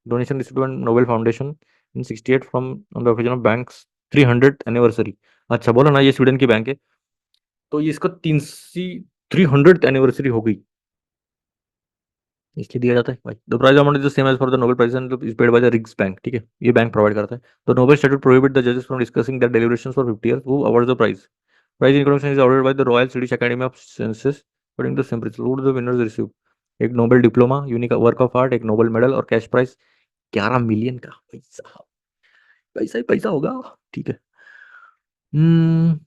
donation received by Nobel foundation in 68 from on the occasion of banks 300th anniversary. अच्छा बोलो ना, ये स्वीडन की बैंक है, तो ये इसका 300th एनिवर्सरी हो गई, इसलिए दिया जाता है भाई। The prize amount is the same as for the Nobel prize and is paid by the Riks bank. ठीक है, ये बैंक प्रोवाइड करता है। The Nobel statute prohibit the जजेस from discussing their deliberations for 50 years, who awards the prize. Prize in economics is awarded by the Royal Swedish Academy of Sciences according to simple rule, the winners receive एक Nobel diploma, unique work of art, एक Nobel medal और cash prize 11 million का। पैसा, पैसा ही पैसा होगा। ठीक है, हम्म,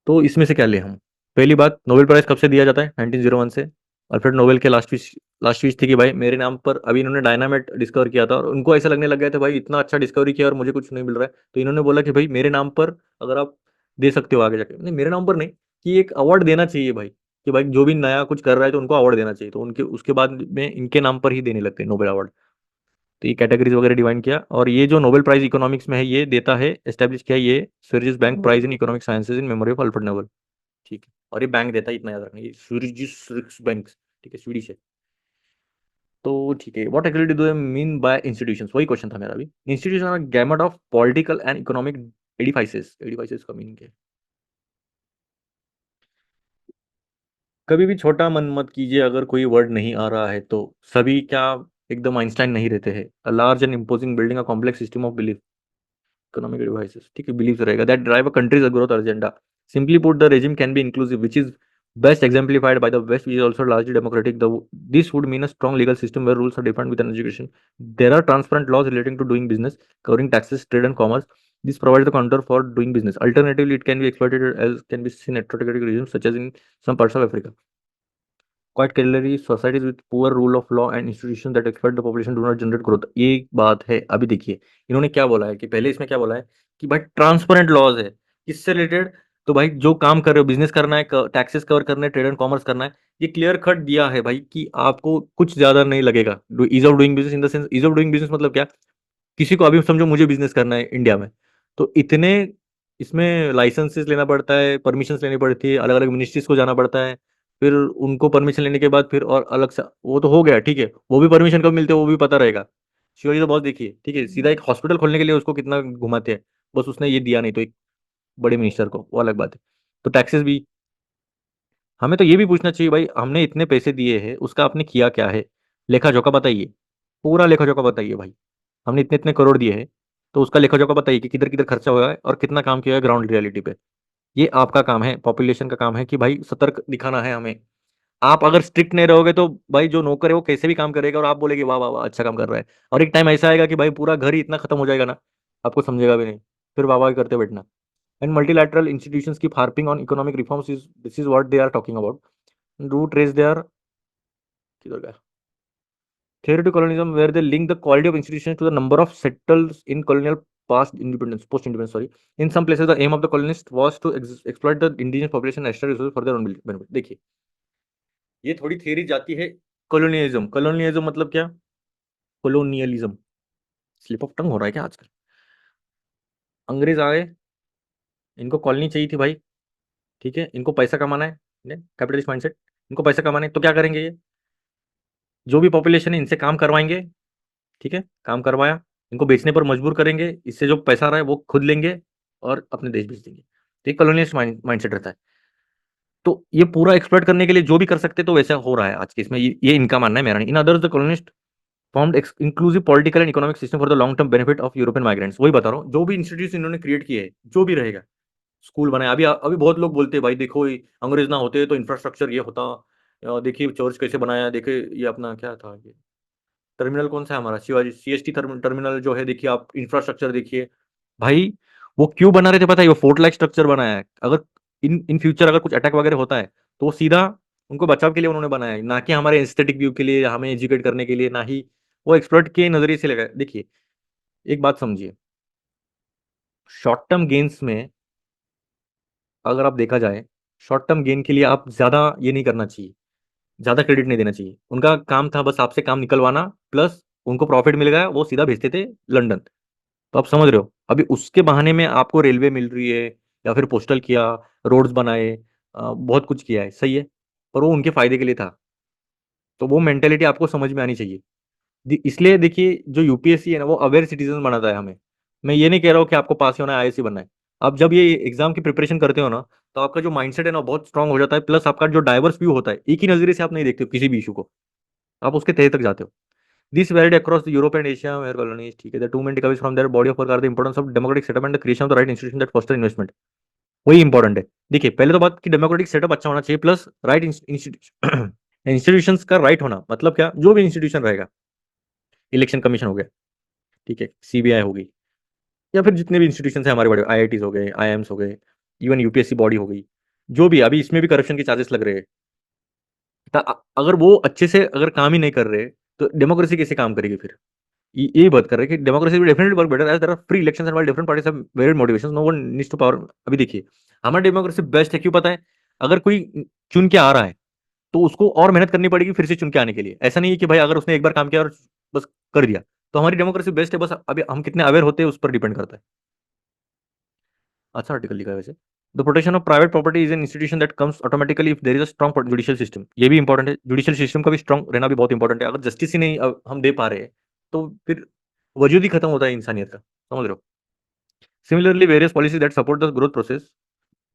तो इसमें से क्या लें हम। पहली बात, नोबेल प्राइज कब से दिया जाता है, 1901 से। अल्फ्रेड नोबेल के लास्ट विश थी कि भाई मेरे नाम पर, अभी इन्होंने डायनामाइट डिस्कवर किया था और उनको ऐसा लगने लग गया था भाई इतना अच्छा डिस्कवरी किया और मुझे कुछ नहीं मिल रहा है, तो इन्होंने बोला कि भाई मेरे नाम पर अगर आप दे सकते हो आगे जाके, नहीं मेरे नाम पर नहीं, कि एक अवार्ड देना चाहिए भाई, कि भाई जो भी नया कुछ कर रहा है तो उनको अवार्ड देना चाहिए, तो उनके उसके बाद में इनके नाम पर ही देने लगते हैं नोबेल अवार्ड। तो ये कैटेगरीज वगैरह डिवाइड किया, और ये जो नोबेल प्राइज इकोनॉमिक्स में है ये देता है, एस्टेब्लिश किया ये Sveriges bank prize in economic sciences in memory of Alfred Nobel. ठीक है, और ये बैंक देता है, इतना याद रखना, ये स्वीडिश रिक्स बैंक। ठीक है, स्वीडिश है। तो ठीक है, what actually do they mean by institutions, वही क्वेश्चन था मेरा भी। Institution are gamut of political and economic edifices. Edifices का मीनिंग क्या है। कभी भी छोटा मन मत कीजिए, अगर कोई वर्ड नहीं आ रहा है तो। सभी क्या एकदम आइंस्टाइन नहीं रहते हैं। A large and imposing building, a complex system of belief, economic devices. ठीक है, बिलीव रहेगा that drive a countries growth agenda. Simply put, the regime can be inclusive, which is best exemplified by the West, which is also largely democratic. This would mean a strong legal system where rules are defined with an education. There are transparent laws relating to doing business, covering taxes, trade, and commerce. This provides the counter for doing business. Alternatively, it can be exploited, as can be seen in autocratic regimes such as in some parts of Africa. Quite clearly societies with poor rule of law and institution that exploit the population do not generate growth. ये एक बात है। अभी देखिए इन्होंने क्या बोला है कि पहले इसमें क्या बोला है कि भाई ट्रांसपेरेंट लॉज है किससे रिलेटेड। तो भाई जो काम कर रहे हो, बिजनेस करना है, टैक्सेस कवर करना है, ट्रेड एंड कॉमर्स करना है, ये क्लियर कट दिया है भाई कि आपको कुछ ज्यादा नहीं लगेगा। Ease of doing business in the sense, ease of doing business मतलब क्या, किसी को अभी समझो मुझे बिजनेस करना है इंडिया में, तो इतने इसमें लाइसेंसेस लेना पड़ता है, परमिशंस लेनी पड़ती है, अलग अलग मिनिस्ट्रीज को जाना पड़ता है, फिर उनको परमिशन लेने के बाद फिर और अलग से वो तो हो गया ठीक है, वो भी परमिशन कब मिलते हैं वो भी पता रहेगा। शिवाजी तो बहुत देखिए ठीक है, सीधा एक हॉस्पिटल खोलने के लिए उसको कितना घुमाते हैं, बस उसने ये दिया नहीं तो एक बड़े मिनिस्टर को, वो अलग बात है। तो टैक्सेस भी हमें तो ये भी पूछना चाहिए भाई, हमने इतने पैसे दिए हैं उसका आपने किया क्या है, लेखा जोखा बताइए, पूरा लेखा जोखा बताइए भाई। हमने इतने इतने करोड़ दिए हैं तो उसका लेखा जोखा बताइए कि किधर किधर खर्चा हुआ है और कितना काम किया है ग्राउंड रियलिटी पे। ये आपका काम है, पॉपुलेशन का काम है कि भाई सतर्क दिखाना है हमें। आप अगर स्ट्रिक्ट नहीं रहोगे तो भाई जो नौकर है वो कैसे भी काम करेगा और आप बोलेगे वाह वाह वाह अच्छा काम कर रहा है, और एक टाइम ऐसा आएगा कि भाई पूरा घर ही इतना खत्म हो जाएगा ना, आपको समझेगा भी नहीं, फिर वाह वाह करते बैठना। And multilateral institutions keep harping on economic reforms, is this is what they are talking about. Root raise there, किधर गया, theory to colonialism where they link the quality of institutions to the number of settlers in colonial post independence, sorry. In some places the aim of the colonists was to exploit the indigenous population and extract resources for their own benefit। देखिए ये थोड़ी theory जाती है। Colonialism, colonialism मतलब क्या, colonialism, slip of tongue हो रहा है क्या आजकल। अंग्रेज आए, इनको कॉलोनी चाहिए थी भाई, ठीक है, इनको पैसा कमाना है, कैपिटलिस्ट माइंडसेट, इनको पैसा कमाना है तो क्या करेंगे ये, जो भी पॉपुलेशन है इनसे काम करवाएंगे, ठीक है, काम करवाया, इनको बेचने पर मजबूर करेंगे, इससे जो पैसा आ रहा है वो खुद लेंगे और अपने देश भेज देंगे। तो ये कॉलोनियलिस्ट माइंडसेट रहता है। तो ये पूरा एक्सप्लॉइट करने के लिए जो भी कर सकते तो वैसा हो रहा है आज के इसमें, ये इनका मानना है, मेरा नहीं। In others the colonist formed inclusive political and economic system for the long term benefit of European migrants. वही बता रहा हूँ, जो भी इंस्टीट्यूट इन्होंने क्रिएट किए है, जो भी रहेगा, स्कूल बनाया, अभी अभी बहुत लोग बोलते हैं भाई देखो अंग्रेज ना होते तो इंफ्रास्ट्रक्चर ये होता, देखिए चर्च कैसे बनाया, देखिए ये अपना क्या था ये टर्मिनल कौन सा है हमारा, शिवाजी सीएसटी टर्मिनल जो है, देखिए आप इंफ्रास्ट्रक्चर देखिए भाई। वो क्यों बना रहे थे पता है, वो फोर्ट लाइक स्ट्रक्चर बनाया है, अगर इन इन फ्यूचर अगर कुछ अटैक वगैरह होता है तो वो सीधा उनको बचाव के लिए उन्होंने बनाया है, ना कि हमारे एस्थेटिक व्यू के लिए, हमें एजुकेट करने के लिए, ना ही वो एक्सप्लोइट के नजरिए से लगा। देखिए एक बात समझिए, शॉर्ट टर्म गेन्स में अगर आप देखा जाए, शॉर्ट टर्म गेन के लिए आप ज्यादा ये नहीं करना चाहिए, ज्यादा क्रेडिट नहीं देना चाहिए। उनका काम था बस आपसे काम निकलवाना, प्लस उनको प्रॉफिट मिल गया वो सीधा भेजते थे लंदन। तो आप समझ रहे हो, अभी उसके बहाने में आपको रेलवे मिल रही है, या फिर पोस्टल किया, रोड्स बनाए, बहुत कुछ किया है, सही है, पर वो उनके फायदे के लिए था। तो वो मेंटेलिटी आपको समझ में आनी चाहिए। इसलिए देखिए जो यूपीएससी है ना वो अवेयर सिटीजन बनाता है हमें। मैं ये नहीं कह रहा हूँ कि आपको पास ही होना है, आईएएस बनना है। आप जब ये एग्जाम की प्रिपरेशन करते हो ना, तो आपका जो माइंडसेट है ना बहुत स्ट्रांग हो जाता है, प्लस आपका जो डाइवर्स व्यू होता है, एक ही नजरिए से आप नहीं देखते हो किसी भी इशू को, आप उसके तह तक जाते हो। This varied across the Europe and Asia where colonies, ठीक है, the two main takeaways from their body of work are the importance of democratic setup and the creation of the right institution that foster investment। वही important है। देखिए पहले तो बात कि democratic setup अच्छा होना चाहिए, प्लस राइट इंस्टीट्यूशन, इंस्टीट्यूशंस का राइट होना मतलब क्या, जो भी इंस्टीट्यूशन रहेगा, इलेक्शन कमीशन हो गया, ठीक है, सीबीआई होगी, या फिर जितने भी इंस्टीट्यूशन है हमारे बड़े, आईआईटीज हो गए, आईएम्स हो गए, इवन यूपीएससी बॉडी हो गई, जो भी अभी इसमें भी करप्शन के चार्जेस लग रहे हैं, अगर वो अच्छे से अगर काम ही नहीं कर रहे तो डेमोक्रेसी कैसे काम करेगी फिर। ये बात कर रहे हैं कि democracy will definitely work better as there are free elections and while different parties have varied motivations no one needs to power. अभी देखिए हमारा डेमोक्रेसी बेस्ट है, क्यों पता है, अगर कोई चुन के आ रहा है तो उसको और मेहनत करनी पड़ेगी फिर से चुन के आने के लिए, ऐसा नहीं है कि भाई अगर उसने एक बार काम किया और बस कर दिया। तो हमारी डेमोक्रेसी बेस्ट है, बस अभी हम कितने अवेयर होते हैं उस पर डिपेंड करता है। अच्छा आर्टिकल लिखा है वैसे। The protection of private property is an institution that comes automatically if there is a strong judicial system. ये भी इंपॉर्टेंट है, जुडिशियल सिस्टम का भी स्ट्रांग रहना भी बहुत इंपॉर्टेंट है। अगर जस्टिस ही नहीं हम दे पा रहे हैं तो फिर वजूद ही खत्म होता है इंसानियत का, समझ रहे हो। Similarly various policy that support the growth process,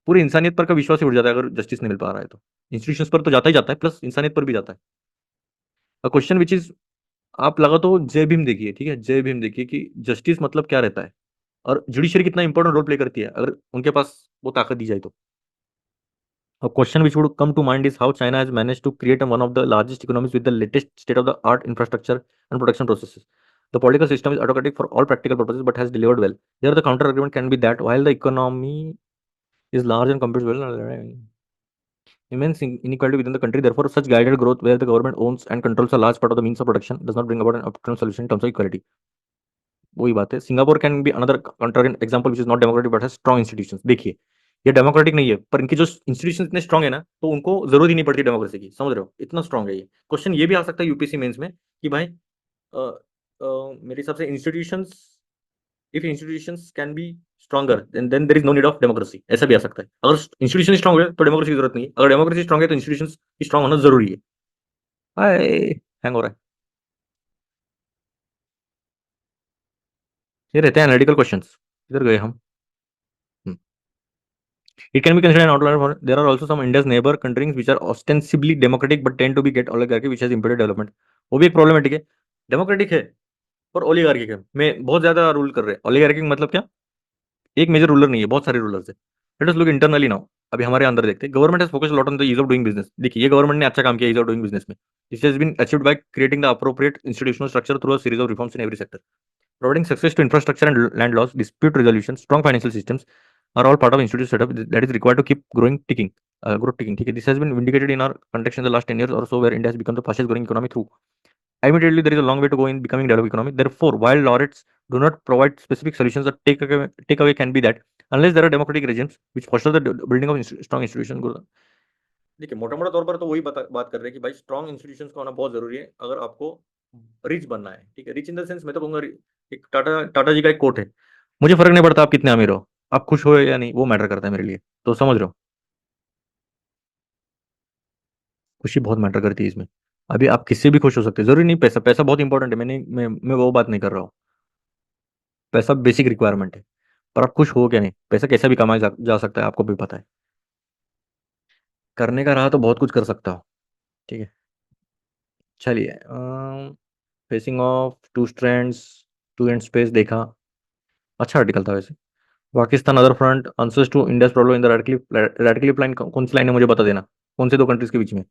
पूरी इंसानियत पर का विश्वास ही उड़ जाता है अगर जस्टिस नहीं मिल पा रहा है तो। इंस्टीट्यूशंस पर तो जाता ही जाता है, प्लस इंसानियत पर भी जाता है। अ क्वेश्चन विच इज, आप लगा तो जय भीम देखिए, ठीक है, जय भीम देखिए कि जस्टिस मतलब क्या रहता है और जुडिशरी कितना इंपॉर्टेंट रोल प्ले करती है अगर उनके पास वो ताकत दी जाए तो। A question which would come to mind is how China has managed to create one of the largest economies with the latest state-of-the-art infrastructure and production processes. The political system is autocratic for all practical purposes but has delivered well. Here, the counter argument can be that while the economy is large and competes well, immense inequality within the country. Therefore, such guided growth where the government owns and controls a large part of the means of production does not bring about an optimal solution in terms of equality. वही बात है, Singapore can be another country example which is not democratic but has strong institutions. देखिए, ये democratic नहीं है पर इनके जो इंस्टीट्यूशन इतने स्ट्रॉन्ग है ना, तो उनको जरूरत ही नहीं पड़ती डेमोक्रेसी की, समझ रहे हो, इतना स्ट्रॉन्ग है ये। क्वेश्चन ये भी आ सकता है यूपीएससी मेंस में कि भाई मेरे हिसाब से institutions, if institutions can be stronger then there is no need of democracy, ऐसा भी आ सकता है। अगर इंस्टीट्यूशन स्ट्रॉन्ग है तो डेमोक्रेसी की जरूरत नहीं है, अगर डेमोक्रेसी स्ट्रॉन्ग है तो इंस्टीट्यूशन स्ट्रॉन्ग होना जरूरी है। हाय, हैंग हो रहा है। ये रहते हैं एनालिटिकल क्वेश्चंस। इधर गए हम। It can be considered an outlier for there are also some India's neighbor countries which are ostensibly democratic but tend to be get oligarchy which has impeded development. वो भी एक प्रॉब्लमेटिक है, democratic है और ओलिगार्किक है, में बहुत ज्यादा रूल कर रहे हैं। ओलिगार्किक मतलब क्या, एक मेजर रूलर नहीं है, बहुत सारे रूलर्स है। Let us look internally now. अभी हमारे अंदर देखते हैं, government has focused lot on the ease of doing business. देखिए, ये गवर्नमेंट ने अच्छा काम किया ईज ऑफ डूइंग बिजनेस में। This has been achieved by creating the appropriate institutional structure through a series of reforms in every sector, providing success to infrastructure and land laws, dispute resolution, strong financial systems are all part of institute setup that is required to keep growing ticking. Growth ticking. ठीक है, this has been vindicated in our context in the last 10 years or so, where India has become the fastest growing economy through. Admittedly, there is a long way to go in becoming developed economy. Therefore, while laureates do not provide specific solutions, the takeaway can be that unless there are democratic regimes which foster the building of strong institutions. देखिए, मोटा मोटा तौर पर तो वही बात कर रहे हैं कि भाई स्ट्रॉन्ग इंस्टीट्यूशंस का होना बहुत जरूरी है अगर आपको रिच बनना है। ठीक है, रिच इन द सेंस मैं तो कहूंगा, एक टाटा टाटा जी का एक कोट है, मुझे फर्क नहीं पड़ता आप कितने अमीर हो, आप खुश हो या नहीं वो मैटर करता है मेरे लिए। तो समझ रहे हो, खुशी बहुत मैटर करती है इसमें। अभी आप किससे भी खुश हो सकते हैं, जरूरी नहीं पैसा, पैसा बहुत इंपॉर्टेंट है, मैं वो बात नहीं कर रहा हूँ। पैसा बेसिक रिक्वायरमेंट है, पर आप खुश हो क्या नहीं, पैसा कैसा भी कमाया जा सकता है, आपको भी पता है। करने का रहा तो बहुत कुछ कर सकता हो। ठीक है, चलिए, facing off two strands, to and space देखा, अच्छा आर्टिकल था वैसे। Pakistan other front answers to India's problem in the radically line, कौन सी लाइन है मुझे बता देना, कौन से दो कंट्रीज के बीच में।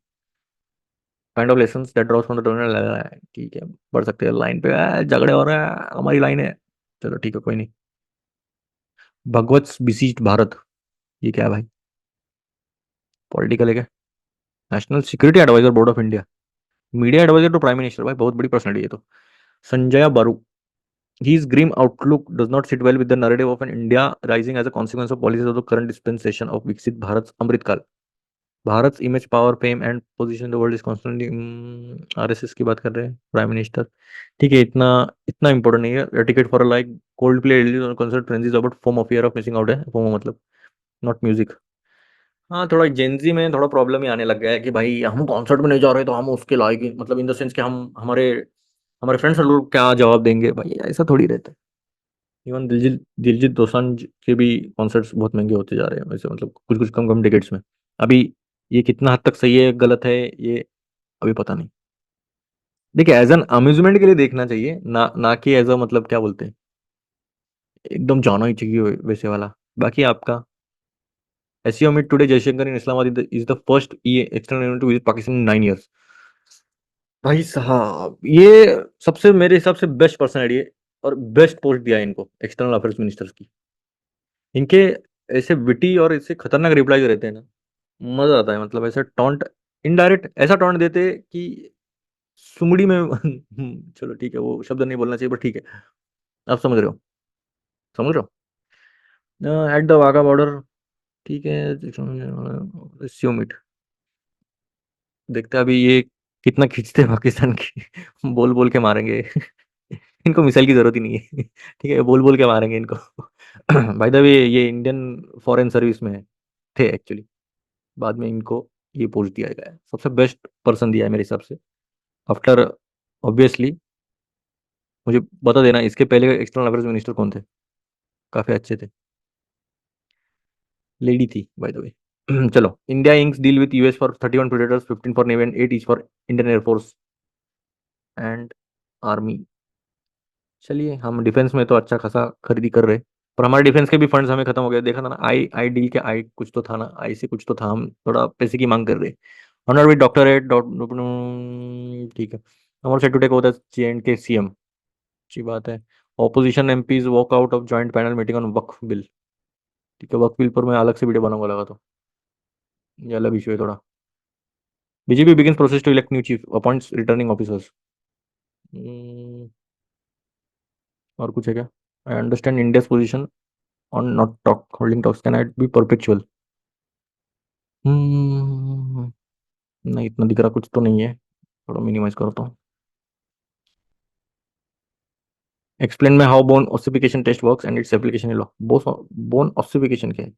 Kind of lessons that draws from the terminal, ठीक है, पढ़ सकते हैं लाइन पे। झगड़े हो रहे हैं, हमारी लाइन है, चलो ठीक है कोई नहीं। भगवत बिसीज भारत, ये क्या है भाई, पॉलिटिकल है क्या। National security adviser board of India, media adviser to prime minister, भाई बहुत बड़ी पर्सनैलिटी है तो। संजय बारू, his grim outlook does not sit well with the narrative of an India rising as a consequence of policies of the current dispensation of Viksit Bharat's Amrit Kal. Bharat image power fame and position the world is constantly, RSS की बात कर रहे हैं prime minister. ठीक है, इतना इतना important नहीं है। Ticket for like Coldplay concert frenzies about FOMO, fear of missing out है, फोमो मतलब नॉट म्यूजिक। हाँ, थोड़ा जेंजी में थोड़ा प्रॉब्लम ही आने लग गया है कि भाई हम कॉन्सर्ट में नहीं जा रहे तो हम उसके लायक मतलब इन द सेंस कि हम हमारे हमारे फ्रेंड्स लोग क्या जवाब देंगे, भाई ऐसा थोड़ी रहता है। इवन दिलजीत दिलजीत दोसांझ के भी कॉन्सर्ट्स बहुत महंगे होते जा रहे हैं वैसे, मतलब कुछ कुछ कम कम टिकट्स में। अभी ये कितना हद तक सही है गलत है ये अभी पता नहीं। देखिए, एज एन अम्यूजमेंट के लिए देखना चाहिए, ना कि एज अ मतलब क्या बोलते हैं, एकदम जाना ही चाहिए वैसे वाला। बाकी आपका SCO meet today, Jaishankar in Islamabad is the first ये external to visit Pakistan in 9 years। भाई साहब, ये सबसे मेरे हिसाब से बेस्ट पर्सनैलिटी है और बेस्ट पोस्ट दिया है इनको एक्सटर्नल अफेयर्स मिनिस्टर्स की। इनके ऐसे विटी और ऐसे खतरनाक रिप्लाई रहते हैं ना, मजा आता है। मतलब ऐसे टॉन्ट, इनडायरेक्ट ऐसा टॉन्ट देते कि सुमड़ी में चलो ठीक है, वो शब्द नहीं बोलना चाहिए पर ठीक है, आप समझ रहे हो, समझ रहे हो। एट द वाघा बॉर्डर, ठीक है, स्यूमिट देखते हैं अभी ये कितना खींचते हैं पाकिस्तान की। बोल बोल के मारेंगे। इनको मिसाइल की जरूरत ही नहीं है। ठीक है, बोल बोल के मारेंगे इनको। बाय द वे, ये इंडियन फॉरेन सर्विस में थे एक्चुअली, बाद में इनको ये पोस्ट दिया गया है, सबसे बेस्ट पर्सन दिया है मेरे हिसाब से आफ्टर, ऑब्वियसली। मुझे बता देना इसके पहले एक्सटर्नल अफेयर्स मिनिस्टर कौन थे, काफी अच्छे थे, लेडी थी बाय द वे। चलो, India inks deal with US for 31 predators, 15 for navy and 8 each for Indian air force and army. चलिए, हम डिफेंस में तो अच्छा खासा खरीदी कर रहे, पर हमारे डिफेंस के भी फंड्स हमें खत्म हो गए, देखा था ना, आई आई डील के आई कुछ तो था ना, आई से कुछ तो था, हम थोड़ा पैसे की मांग कर रहे। ऑनर विद डॉक्टरेट डॉट, ठीक है। हमारे set to take over the J&K CM, अच्छी बात है। Opposition MPs walk out of joint panel meeting on Waqf bill, ठीक है, वक्फ बिल पर मैं अलग से वीडियो बनाऊंगा लगा, तो ये अलग इशू है थोड़ा। BJP begins process to elect new chief, appoints returning officers. और कुछ है क्या? I understand India's position on not talk holding talks can be perpetual. नहीं, इतना दिख रहा कुछ तो नहीं है, थोड़ा मिनिमाइज करता हूँ। Explain me how bone ossification test works and its application in law. Bone ossification क्या है?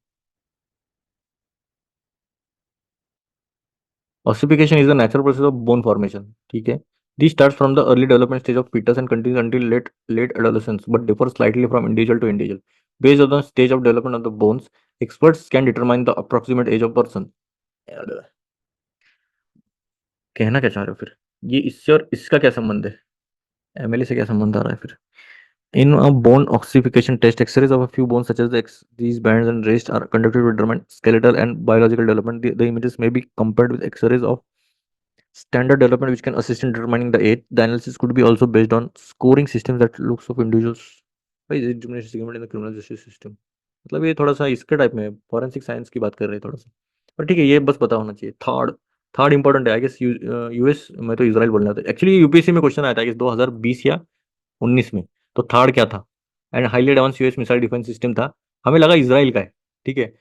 Ossification is the natural process of bone formation, ठीक है। This starts from the early development stage of fetus and continues until late adolescence, but differs slightly from individual to individual. Based on the stage of development of the bones, experts can determine the approximate age of person. कहना क्या चाह रहे हो फिर? ये इससे और इसका क्या संबंध है? एमएलए से क्या संबंध आ रहा है फिर? In a bone ossification test, X-rays of a few bones, such as these bands and wrists, are conducted to determine skeletal and biological development. The images may be compared with X-rays of standard development, which can assist in determining the age. The analysis could be also based on scoring systems that looks of individuals. भाई discrimination segment in the criminal justice system, मतलब ये थोड़ा सा इसके type में forensic science की बात कर रहे हैं थोड़ा सा, पर ठीक है, ये बस पता होना चाहिए। थर्ड थर्ड इंपॉर्टेंट है आई गेस, यूएस में तो इसराइल बोलना था एक्चुअली। यूपीएससी में क्वेश्चन आया था कि 2020 या 19 में, तो थर्ड क्या था? And highly advance US missile defence system था। हमें लगा इसराइल का है, ठीक है,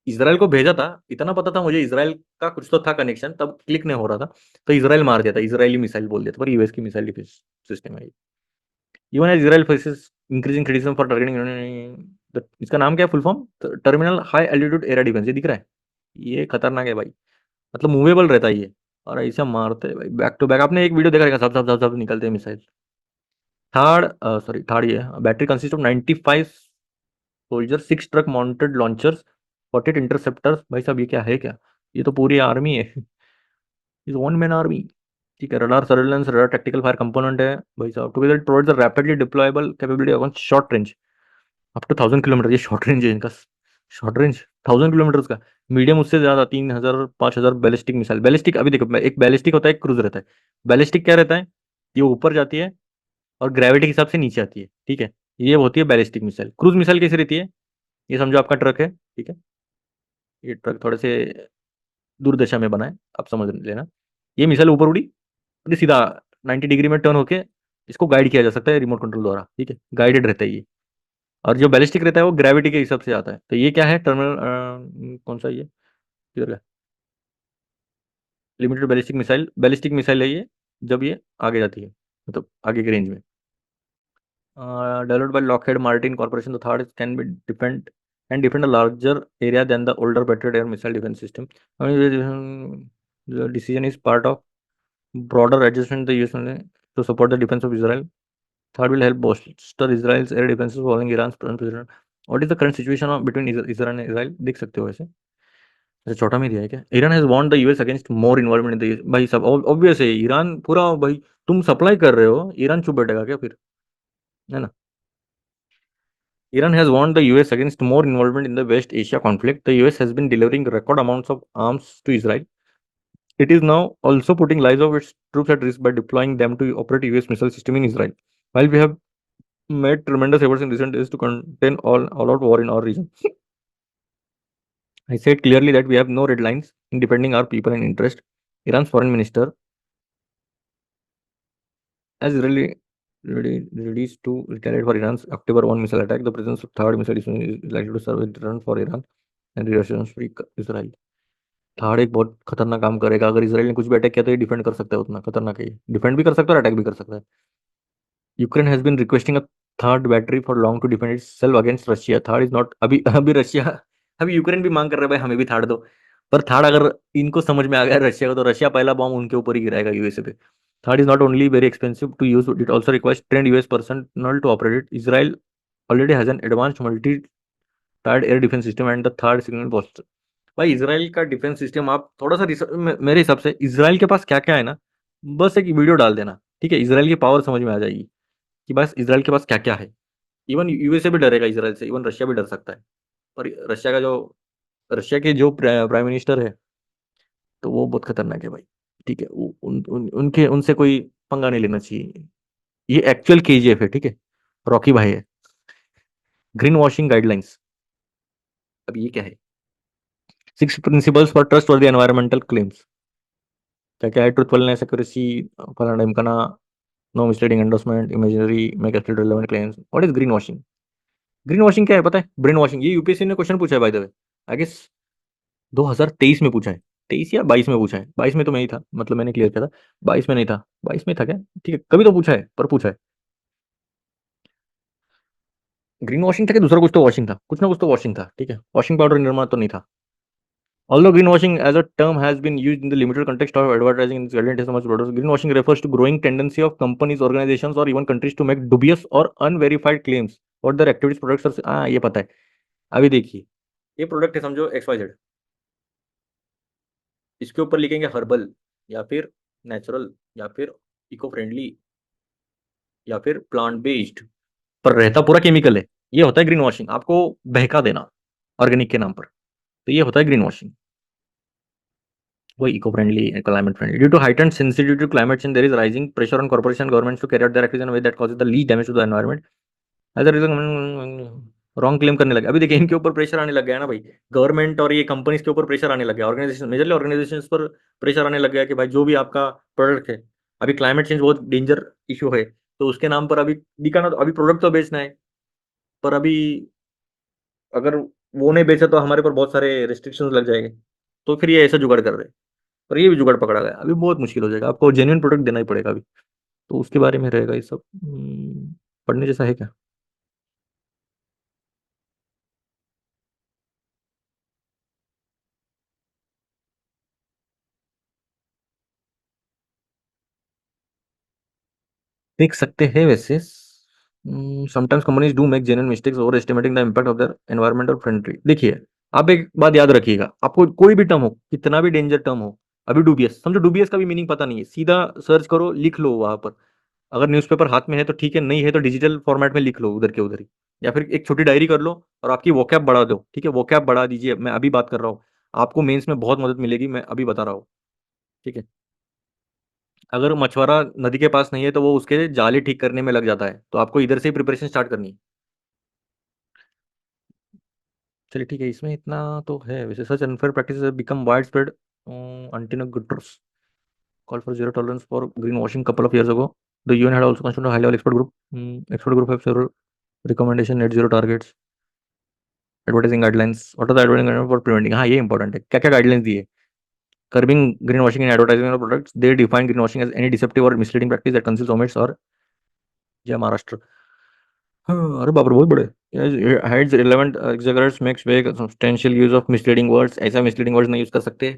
इसराइल को भेजा था, इतना पता था मुझे इसराइल का कुछ तो था कनेक्शन, तब क्लिक नहीं हो रहा था, तो इसराइल मार दिया था, इसराइली मिसाइल बोल दिया था, पर यूएस की मिसाइल डिफेंस सिस्टम है। Even as Israel faces increasing criticism for targeting, इसका नाम क्या है full form? Terminal high altitude area defence, ये दिख रहा है? ये खतरनाक है भाई, मतलब मूवेबल रहता है ये, और ऐसा मारते हैं भाई बैक टू बैक। आपने एक वीडियो देखा रहेगा, सब सब सब सब निकलते हैं मिसाइल। थर्ड, सॉरी थर्ड, ये battery consist of 95 soldier, 6 truck mounted launchers, 48 interceptors. भाई साहब ये क्या है क्या? ये तो पूरी आर्मी है, इज वन मैन आर्मी, ठीक है। Radar surveillance, radar tactical fire component है भाई साहब। Together provide the rapidly deployable capability on short range up to 1000 kilometre. ये शॉर्ट रेंज है इनका, शॉर्ट रेंज 1000 किलोमीटर का। मीडियम उससे ज्यादा 3000 5000 बैलिस्टिक मिसाइल। बैलिस्टिक अभी देखो, एक बैलिस्टिक होता है, एक क्रूज रहता है। बैलिस्टिक क्या रहता है? ये ऊपर जाती है और ग्रेविटी के हिसाब से नीचे आती है, ठीक है, ये होती है बैलिस्टिक मिसाइल। क्रूज मिसाइल कैसी रहती है? ये समझो आपका ट्रक है, ठीक है, ये ट्रक थोड़े से दूरदशा में बना है, आप समझ लेना। ये मिसाइल ऊपर उड़ी, ये सीधा 90 डिग्री में टर्न होके इसको गाइड किया जा सकता है रिमोट कंट्रोल द्वारा, ठीक है, गाइडेड रहता है ये। और जो बैलिस्टिक रहता है वो ग्रेविटी के हिसाब से आता है। तो ये क्या है? टर्मिनल कौन सा ये किधर है? लिमिटेड बैलिस्टिक मिसाइल है ये, जब ये आगे जाती है, मतलब आगे की रेंज में। Developed by Lockheed Martin Corporation, the third can defend a larger area than the older battery air missile defense system. I mean, the decision is part of broader adjustment the US to support the defense of Israel. Third will help bolster Israel's air defenses following Iran's president. What is the current situation between Israel and Israel? देख सकते हो वैसे। अच्छा, छोटा में दिया है क्या? Iran has warned the US against more involvement in the, भाई सब ऑब्वियस है, ईरान पूरा भाई, तुम सप्लाई कर रहे हो, ईरान चुप बैठेगा क्या फिर? है ना? Iran has warned the US against more involvement in the West Asia conflict. The US has been delivering record amounts of arms to Israel. It is now also putting lives of its troops at risk by deploying them to operate US missile system in Israel. While we have made tremendous efforts in recent days to contain all-out war in our region, I said clearly that we have no red lines in defending our people and interest. Iran's foreign minister has really ready to retaliate for Iran's October 1 missile attack. The presence of third missile is likely to serve as a deterrent for Iran and reassurance free Israel. Third एक बहुत खतरनाक काम करेगा, अगर Israel ने कुछ भी attack किया तो ये डिफेंड कर सकता है, उतना खतरनाक है ये, डिफेंड भी कर सकता है और अटैक भी कर सकता है। Ukraine has been requesting a THAAD battery for long to defend itself against Russia. THAAD is not, अभी अभी रशिया, अभी यूक्रेन भी मांग कर रहा है भाई हमें भी थर्ड दो, पर थर्ड अगर इनको समझ में आ गया रशिया को, तो रशिया पहला बॉम्ब उनके ऊपर ही गिराएगा यूएसए पे। THAAD is not only very expensive to use, it also requires trained US personnel to operate it. Israel already has an advanced multi tiered air defence system and the THAAD signal post. भाई Israel का defence system आप थोड़ा सा मेरे हिसाब से Israel के पास क्या क्या है ना, बस एक वीडियो डाल देना, ठीक है, इसराइल की पावर समझ में आ जाएगी कि बस इसराइल के पास क्या क्या है। इवन यूएसए भी डरेगा इसराइल से, इवन रशिया भी डर सकता है, पर रशिया के जो प्राइम मिनिस्टर है, तो वो बहुत खतरनाक है भाई, ठीक है, उनके उनसे कोई पंगा नहीं लेना चाहिए। ये एक्चुअल केजीएफ है, ठीक है, रॉकी भाई है। ग्रीन वॉशिंग गाइडलाइंस, अब ये क्या है? 6 principles for trust for the environmental claims. क्या क्या है? ट्रूथफुलनेस, एक्यूरेसी, फलाना ढिमकाना, no misleading endorsement, imaginary, make actually relevant claims. What is green washing? Green washing क्या है पता है? Brain washing. ये यूपीएससी ने क्वेश्चन पूछा है by the way, I guess 2023 में पूछा है, 23 या 22 में पूछा है। 22 में तो मैं ही था, मतलब मैंने क्लियर किया था। 22 में नहीं था, 22 में था क्या? ठीक है, कभी तो पूछा है, पर पूछा है। ग्रीन वॉशिंग था कि दूसरा कुछ तो वॉशिंग था, कुछ ना कुछ तो वॉशिंग था, ठीक है। वॉशिंग पाउडर निर्मा तो नहीं था। Although greenwashing as a term has been used in the limited context of advertising in guidelines as much products, greenwashing refers to growing tendency of companies, organizations, or even countries to make dubious or unverified claims what their activities, products are। हाँ, ये पता है। अभी देखिए, ये product है समझो XYZ, इसके ऊपर लिखेंगे हर्बल, या फिर नेचुरल, या फिर इको फ्रेंडली, या फिर प्लांट बेस्ड, पर रहता पूरा केमिकल है। ये होता है ग्रीन वॉशिंग, आपको बहका देना ऑर्गेनिक के नाम पर। तो ये होता है ग्रीन वॉशिंग। वही eco friendly and climate friendly. Due to heightened sensitivity to climate change, there is rising pressure on corporation and governments to carry out their activities in a way that causes the least damage to the environment. As a result, wrong claim करने लगे। अभी देखिए, इनके ऊपर pressure आने लग गया है ना भाई। गवर्नमेंट और ये कंपनीज के ऊपर प्रेशर आने लग गया, ऑर्गेनाइजेशन, मेजरली ऑर्गेनाइजेशंस पर प्रेशर आने लग गया कि भाई जो भी आपका प्रोडक्ट है, अभी क्लाइमेट चेंज बहुत डेंजर इशू है, तो उसके नाम पर अभी दिखाना, तो अभी प्रोडक्ट तो बेचना है, पर अभी अगर वो नहीं बेचा तो हमारे पर बहुत सारे रिस्ट्रिक्शंस लग जाएंगे। तो फिर ये ऐसा जुगाड़ कर रहे हैं, पर ये भी जुगाड़ पकड़ा गया। अभी बहुत मुश्किल हो जाएगा, आपको जेन्युइन प्रोडक्ट देना ही पड़ेगा अभी। तो उसके बारे में रहेगा ये सब। पढ़ने जैसा है क्या? देख सकते हैं वैसे। Sometimes companies do make genuine mistakes over estimating the impact of their environment और फ्रेंडली। देखिए, आप एक बात याद रखिएगा, आपको कोई भी टर्म हो, कितना भी डेंजर टर्म हो, अभी डूबीएस समझो, डूबीएस का भी मीनिंग पता नहीं है, सीधा सर्च करो, लिख लो वहां पर। अगर न्यूज़पेपर हाथ में है तो ठीक है, नहीं है तो डिजिटल फॉर्मेट में लिख लो उधर के उधर ही, या फिर एक छोटी डायरी कर लो और आपकी वोकैब बढ़ा दो, ठीक है, वोकैब बढ़ा दीजिए। मैं अभी बात कर रहा हूँ, आपको मेंस में बहुत मदद मिलेगी, मैं अभी बता रहा हूँ, ठीक है। अगर मछुआरा नदी के पास नहीं है तो वो उसके जाले ठीक करने में लग जाता है, तो आपको इधर से ही प्रिपरेशन स्टार्ट करनी है। चलिए ठीक है, इसमें इतना तो है वैसे। Such unfair practice become wide spread. Antonio Guterres called for zero tolerance for greenwashing couple of years ago. The UN had also constituted a high-level expert group. Expert group have several recommendation, net zero targets, advertising guidelines. What are the advertising guidelines for preventing? हाँ, ये important है, क्या क्या guidelines दिए? Curbing greenwashing in advertising of products. They define greenwashing as any deceptive or misleading practice that conceals, omits or, जय महाराष्ट्र। हाँ, अरे बाप रे, बहुत बड़े। हाइड्स रिलेवेंट एग्जैगरेट्स, मेक्स वेग substantial use of misleading words. ऐसा मिसलीडिंग वर्ड्स नहीं यूज कर सकते,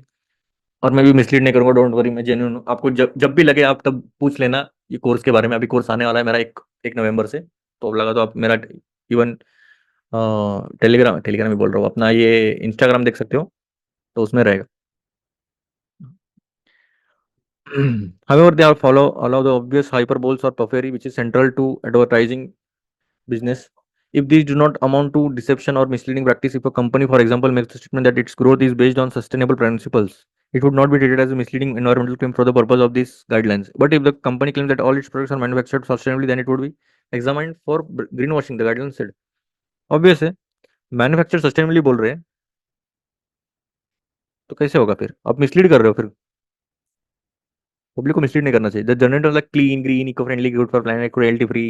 और मैं भी मिसलीड नहीं करूंगा, डोंट वरी, मैं जेन्युइन हूँ। आपको जब जब भी लगे आप तब पूछ लेना ये कोर्स के बारे में। अभी कोर्स आने वाला है मेरा 1 नवंबर से, तो अब लगा तो आप मेरा इवन टेलीग्राम टेलीग्राम ही बोल रहा हूँ, अपना ये इंस्टाग्राम देख सकते हो, तो उसमें रहेगा। However, they are follow allow the obvious hyperboles or puffery which is central to advertising business. If these do not amount to deception or misleading practice, if a company, for example, makes the statement that its growth is based on sustainable principles, it would not be treated as a misleading environmental claim for the purpose of these guidelines. But if the company claims that all its products are manufactured sustainably, then it would be examined for greenwashing, the guidelines said. Obvious है, manufacture sustainably बोल रहे हैं, तो कैसे होगा फिर? आप mislead कर रहे हो फिर। पब्लिक को मिसलीड नहीं करना चाहिए। The generate like clean, green, eco friendly, good for planet, cruelty free,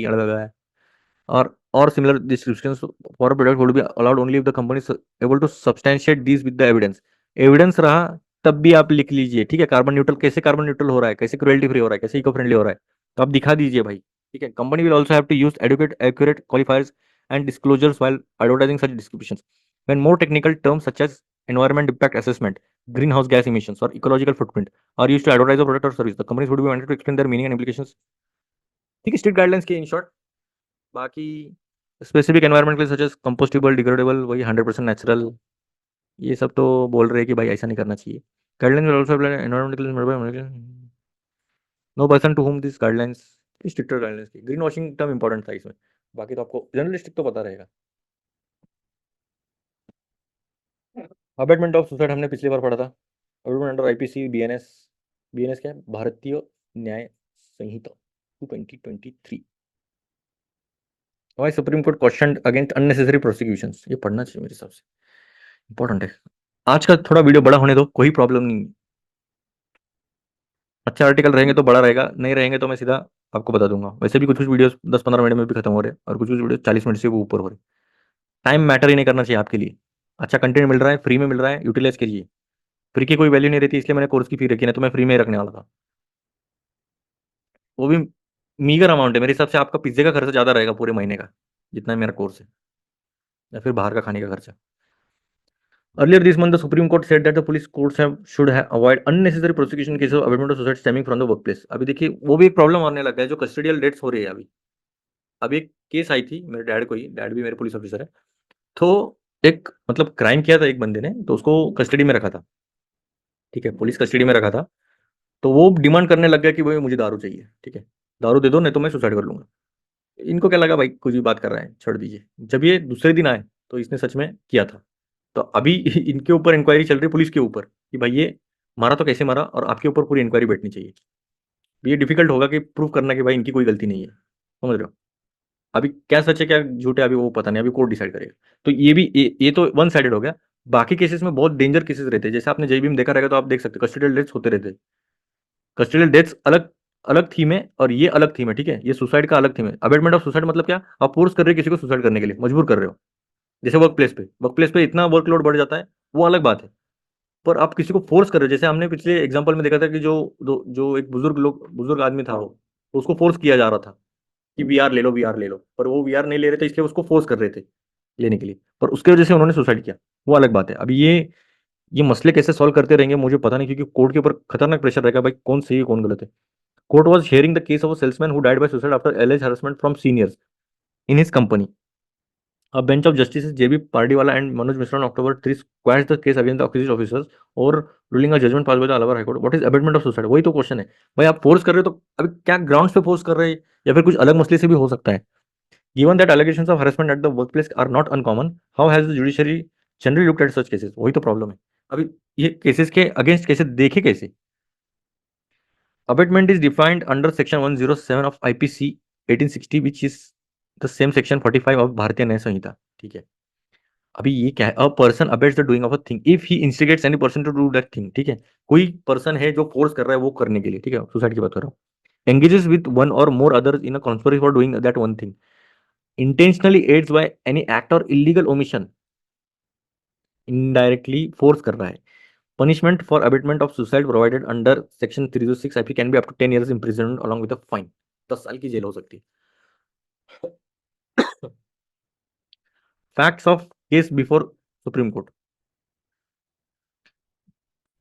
or similar descriptions for a product would be allowed only if the company is able to substantiate these with the evidence। Evidence रहा तब भी आप लिख लीजिए, ठीक है। Carbon neutral, कैसे carbon neutral हो रहा है, कैसे क्रुएल्टी फ्री हो रहा है, कैसे इको फ्रेंडली हो रहा है, तो आप दिखा दीजिए भाई, ठीक है। Company will also have to use adequate accurate qualifiers and disclosures while advertising such descriptions. When more technical terms such as environment impact assessment, greenhouse gas emissions, or ecological footprint are used to advertise a product or service, the companies would be wanted to explain their meaning and implications। ठीक है, strict guidelines की in short. बाकी specific environment के such as compostable, degradable, वही 100% natural, ये सब तो बोल रहे हैं कि भाई ऐसा नहीं करना चाहिए। Guidelines will also apply environmental, no person to whom this guidelines, stricter guidelines की। ग्रीन वॉशिंग टर्म इंपॉर्टेंट था इसमें, बाकी तो आपको जर्नलिस्टिक तो पता रहेगा। अबेटमेंट ऑफ सुसाइड हमने पिछली बार पढ़ा था। Abetment under IPC, BNS. BNS क्या है? Bharatiya Nyaya Sanhita 2023। Why Supreme Court question against unnecessary prosecutions, ये पढ़ना चाहिए मेरे हिसाब से, इंपॉर्टेंट है। आज का थोड़ा वीडियो बड़ा होने दो, कोई प्रॉब्लम नहीं। अच्छा आर्टिकल रहेंगे तो बड़ा रहेगा, नहीं रहेंगे तो मैं सीधा आपको बता दूंगा। वैसे भी कुछ कुछ वीडियोस 10-15 मिनट में भी खत्म हो रहे हैं और कुछ कुछ वीडियो 40 मिनट से भी ऊपर हो रहे हैं। टाइम मैटर ही नहीं करना चाहिए आपके लिए। अच्छा कंटेंट मिल रहा है, फ्री में मिल रहा है, यूटिलाइज कीजिए। फ्री की कोई वैल्यू नहीं रहती, इसलिए मैंने कोर्स की फी रखी है, तो मैं फ्री में ही रखने वाला था। वो भी मीगर अमाउंट है मेरे हिसाब से। आपका पिज्जे का खर्चा ज़्यादा रहेगा पूरे महीने का, जितना मेरा कोर्स है, या फिर बाहर का खाने का खर्चा। Earlier this month, the Supreme Court said that the police courts should have avoid unnecessary prosecution cases of abandonment of suicide stemming from the workplace। अभी देखिए वो भी एक प्रॉब्लम आने लगा है, जो कस्टडियल डेथ्स हो रही है अभी। अभी एक केस आई थी मेरे डैड को ही, डैड भी मेरे पुलिस ऑफिसर है। तो एक मतलब क्राइम किया था एक बंदे ने, तो उसको कस्टडी में रखा था। ठीक है, पुलिस कस्टडी में रखा था। तो वो डिमांड करने लग गया कि भाई मुझे दारू चाहिए, ठीक है, दारू दे दो नहीं तो मैं सुसाइड कर लूंगा। इनको क्या लगा भाई कुछ भी बात कर रहा है, छोड़ दीजिए। जब ये दूसरे दिन आए तो इसने सच में किया था। तो अभी इनके ऊपर इंक्वायरी चल रही है पुलिस के ऊपर कि भाई ये मारा तो कैसे मारा, और आपके ऊपर पूरी इंक्वायरी बैठनी चाहिए। ये डिफिकल्ट होगा कि प्रूव करना कि भाई इनकी कोई गलती नहीं है, समझ रहे हो। अभी क्या सच है क्या झूठ है अभी वो पता नहीं, अभी कोर्ट डिसाइड करेगा। तो ये भी ये तो वन साइडेड हो गया। बाकी केसेस में बहुत डेंजर केसेस रहते हैं, जैसे आपने जेबी में देखा रहेगा तो आप देख सकते हो कस्टोडियल डेथ्स होते रहते हैं। कस्टोडियल डेथ्स अलग अलग थीम है और ये अलग थीम है, ठीक है। ये सुसाइड का अलग थीम है। अबेटमेंट ऑफ सुसाइड मतलब क्या, आप फोर्स कर रहे हो किसी को सुसाइड करने के लिए, मजबूर कर रहे हो। जैसे वर्क प्लेस पे इतना वर्कलोड बढ़ जाता है, वो अलग बात है। पर आप किसी को फोर्स कर रहे हो, जैसे हमने पिछले एग्जांपल में देखा था कि जो एक बुजुर्ग आदमी था वो, तो उसको फोर्स किया जा रहा था कि वीआर ले लो, वीआर ले लो, पर वो वीआर नहीं ले रहे थे, इसलिए उसको फोर्स कर रहे थे लेने के लिए, पर उसके वजह से उन्होंने सुसाइड किया। वो अलग बात है। अभी ये मसले कैसे सॉल्व करते रहेंगे मुझे पता नहीं, क्योंकि कोर्ट के ऊपर खतरनाक प्रेशर रहेगा भाई, कौन सही है कौन गलत है। Court was hearing the case of a salesman who died by suicide after alleged harassment from seniors in his company. A bench of justices J.B. Pardiwala and Manoj Mishra on October 3 quashed the case against the accused officers और ruling a judgment passed by the Allahabad High Court. What is abetment of suicide? वही तो question है भाई। आप force कर रहे हो तो अभी क्या ग्राउंड्स पे फोर्स कर रहे हैं, या फिर कुछ अलग मसले से भी हो सकता है। Given that allegations of harassment at the workplace are not uncommon, how has the judiciary generally looked at such cases? वही तो प्रॉब्लम है। अभी ये केसेस के अगेंस्ट कैसे देखे कैसे। Abatement is defined under section 107 of IPC 1860 which is the same section 45 of भारतीय न्याय संहिता, ठीक है। अभी ये क्या है, a person abets the doing of a thing if he instigates any person to do that thing, ठीक है। कोई पर्सन है जो फोर्स कर रहा है वो करने के लिए, ठीक है, सुसाइड की बात कर रहा हूँ। Engages with one or more others in a conspiracy for doing that one thing, intentionally aids by any act or illegal omission, indirectly force कर रहा है। Punishment for abetment of suicide provided under section 306 IP can be up to 10 years imprisonment along with a fine। 10 साल की jail हो सकती है। Facts of case before supreme court.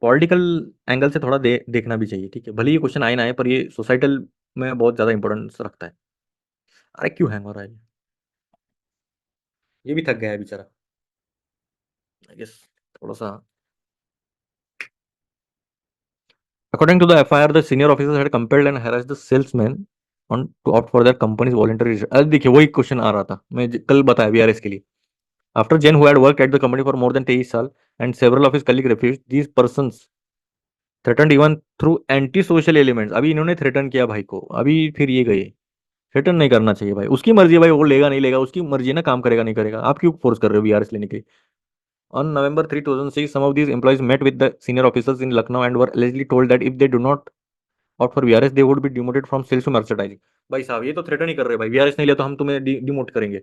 Political angle से थोड़ा देखना भी चाहिए, ठीक है। भले ये क्वेश्चन आए ना आए, पर ये सोसाइटल में बहुत ज्यादा इंपॉर्टेंस रखता है। अरे क्यों हैंग हो रहा है ये भी थक गया है बेचारा, आई गेस थोड़ा सा। According to the FIR the senior officers had compelled and harassed the salesman on to opt for their companies voluntary. अरे देखिए वही क्वेश्चन आ रहा था, मैं कल बताया वीआरएस के लिए। After Jain who had worked at the company for more than 23 साल and several of his colleague refused, these persons threatened even through anti social elements. अभी इन्होंने थ्रेटन किया भाई को, अभी फिर ये गए। थ्रेटन नहीं करना चाहिए भाई, उसकी मर्जी है भाई, वो लेगा नहीं लेगा उसकी मर्जी है ना, काम करेगा नहीं करेगा, आप क्यों फोर्स कर रहे हो वीआरएस लेने के लिए। On November 3, 2006, some of these employees met with the senior officers in Lucknow and were allegedly told that if they do not opt for VRS, they would be demoted from sales to merchandising। भाई साहब ये तो threaten ही कर रहे हैं भाई, VRS नहीं लिया तो हम तुम्हें डिमोट करेंगे।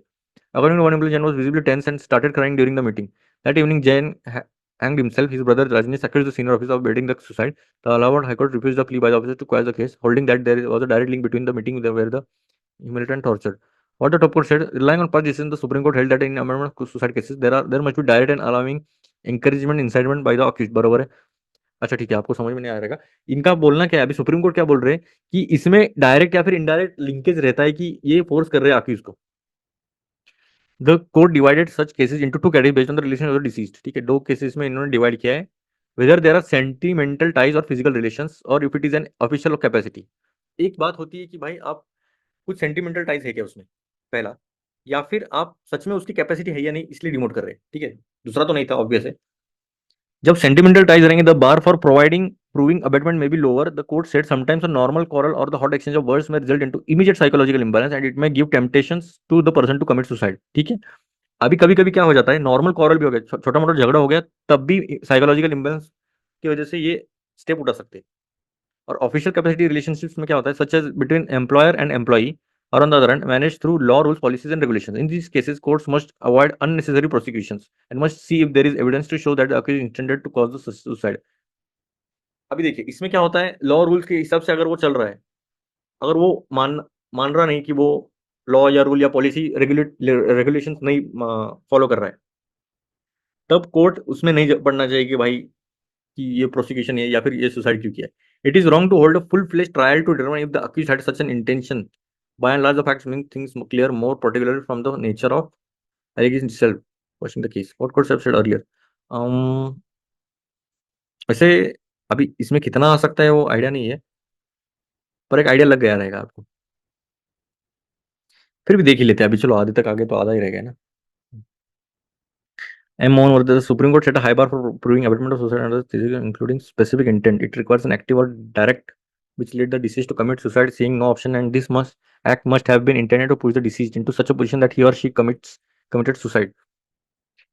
According to one employee, Jain was visibly tense and started crying during the meeting. That evening, Jain hanged himself. His brother Rajneesh accused the senior officer of abetting the suicide. The Allahabad High Court refused the plea by the officer to quash the case, holding that there was a direct link between the meeting where the humiliated and tortured. What the top court said, relying on past decisions, the Supreme Court held that in amendment to suicide cases, there must be direct and allowing encouragement, incitement by the accused। बरोबर है। अच्छा ठीक है, आपको समझ में नहीं आ रहेगा इनका बोलना क्या है। अभी सुप्रीम कोर्ट क्या बोल रहे हैं कि इसमें डायरेक्ट या फिर इनडायरेक्ट लिंकेज रहता है कि ये फोर्स कर रहे हैं अक्यूज को। The court divided such cases into two category based on the relation of the deceased, ठीक है। दो केसेस में इन्होंने डिवाइड किया है, whether there are sentimental ties or physical relations or if it is an official capacity. एक बात होती है कि भाई आप कुछ सेंटिमेंटल टाइज है क्या उसमें, पहला, या फिर आप सच में उसकी कैपेसिटी है या नहीं इसलिए डिमोट कर रहे हैं, ठीक है। दूसरा तो नहीं था ऑब्वियस है। जब सेंटिमेंटल टाइज रहेंगे the bar for providing proving abetment may be lower, the court said sometimes a normal quarrel or the hot exchange of words may result into immediate psychological imbalance and it may give temptations to the person to commit suicide, ठीक है। अभी कभी कभी क्या हो जाता है, normal quarrel भी हो गया, छोटा मोटा झगड़ा हो गया, तब भी साइकोलॉजिकल इंबैलेंस की वजह से ये स्टेप उठा सकते हैं। और ऑफिशियल कैपेसिटी रिलेशनशिप्स में क्या होता है, such as between employer and employee और on the other hand manage through law rules policies and regulations. In these cases courts must avoid unnecessary prosecutions and must see if there is evidence to show that the accused intended to cause the suicide. अभी देखिए इसमें क्या होता है, law rules के हिसाब से अगर वो चल रहा है, अगर वो मान मान रहा नहीं कि वो लॉ या रूल या पॉलिसी रेगुलेशन नहीं फॉलो कर रहा है, तब कोर्ट उसमें नहीं पढ़ना चाहिए कि भाई कि ये प्रोसिक्यूशन है या फिर ये सुसाइड क्यों किया है। It is wrong to hold a full fledged trial to determine if the accused had such an intention. By and large the facts make things clear more particularly from the nature of allegation itself watching the case what courts have said earlier। वैसे अभी इसमें कितना आ सकता है वो idea नहीं है, पर एक आइडिया लग गया रहेगा आपको। फिर भी देख ही लेते हैं, अभी चलो आधे तक आगे तो आधा ही रह गया ना। And moreover, the Supreme Court set a high bar for proving abetment of suicide under theory, including specific intent. It requires an active or direct, which led the deceased to commit suicide, seeing no option, and this must act must have been intended to push the deceased into such a position that he or she committed suicide.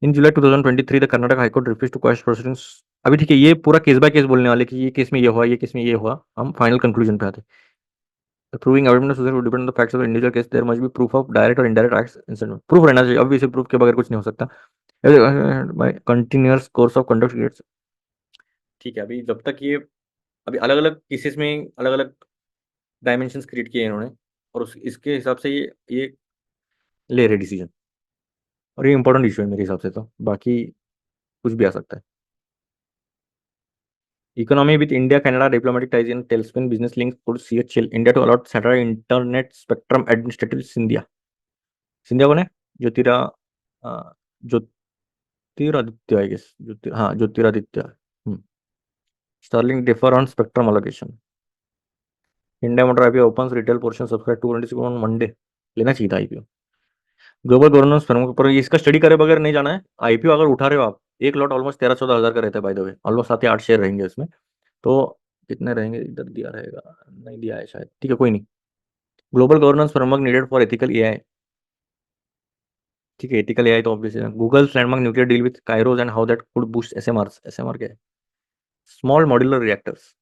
In July 2023, the Karnataka High Court refused to quash proceedings। अभी ठीक है, ये पूरा case by case बोलने वाले कि ये case में ये हुआ, ये केस में ये हुआ, हम फाइनल कंक्लूजन पे आते हैं। Proving abetment of suicide would depend on the facts of the individual case. There must be proof of direct or indirect acts incident। Proof रहना चाहिए, अब इसे प्रूफ के बगैर कुछ नहीं हो सकता। By continuous course of conduct. ठीक है, अभी जब तक ये अभी अलग अलग केसेस में अलग अलग डायमेंशंस क्रिएट किए इन्होंने, और उस इसके हिसाब से ये ले रहे डिसीजन, और ये इंपॉर्टेंट इशू है मेरे हिसाब से, तो बाकी कुछ भी आ सकता है। Economy with India Canada diplomatic ties in tailspin business link could see a chill India to allot satellite internet spectrum administrative Scindia. Scindia कौन है? ज्योतिरा ज्योतिरादित्य आई गेस, हाँ Jyotiraditya. Sterling differ on spectrum allocation. India motor IPO open retail portion subscribe 226 on Monday. लेना चाहिए था IPO. Global governance firm पर इसका study करे बगैर नहीं जाना है। आईपीओ अगर उठा रहे हो आप, एक लॉट ऑलमोस्ट 13-14 हज़ार का रहता है बाय द वे, ऑलमोस्ट 7 या 8 शेयर रहेंगे इसमें। तो कितने रहेंगे, इधर दिया रहेगा, नहीं दिया है शायद, ठीक है कोई नहीं। Global governance framework needed for ethical AI. ठीक है, एथिकल एआई तो ऑब्वियस है। Google landmark nuclear deal with Kairos and how that could boost ASMR. ASMR क्या है? Small modular reactors.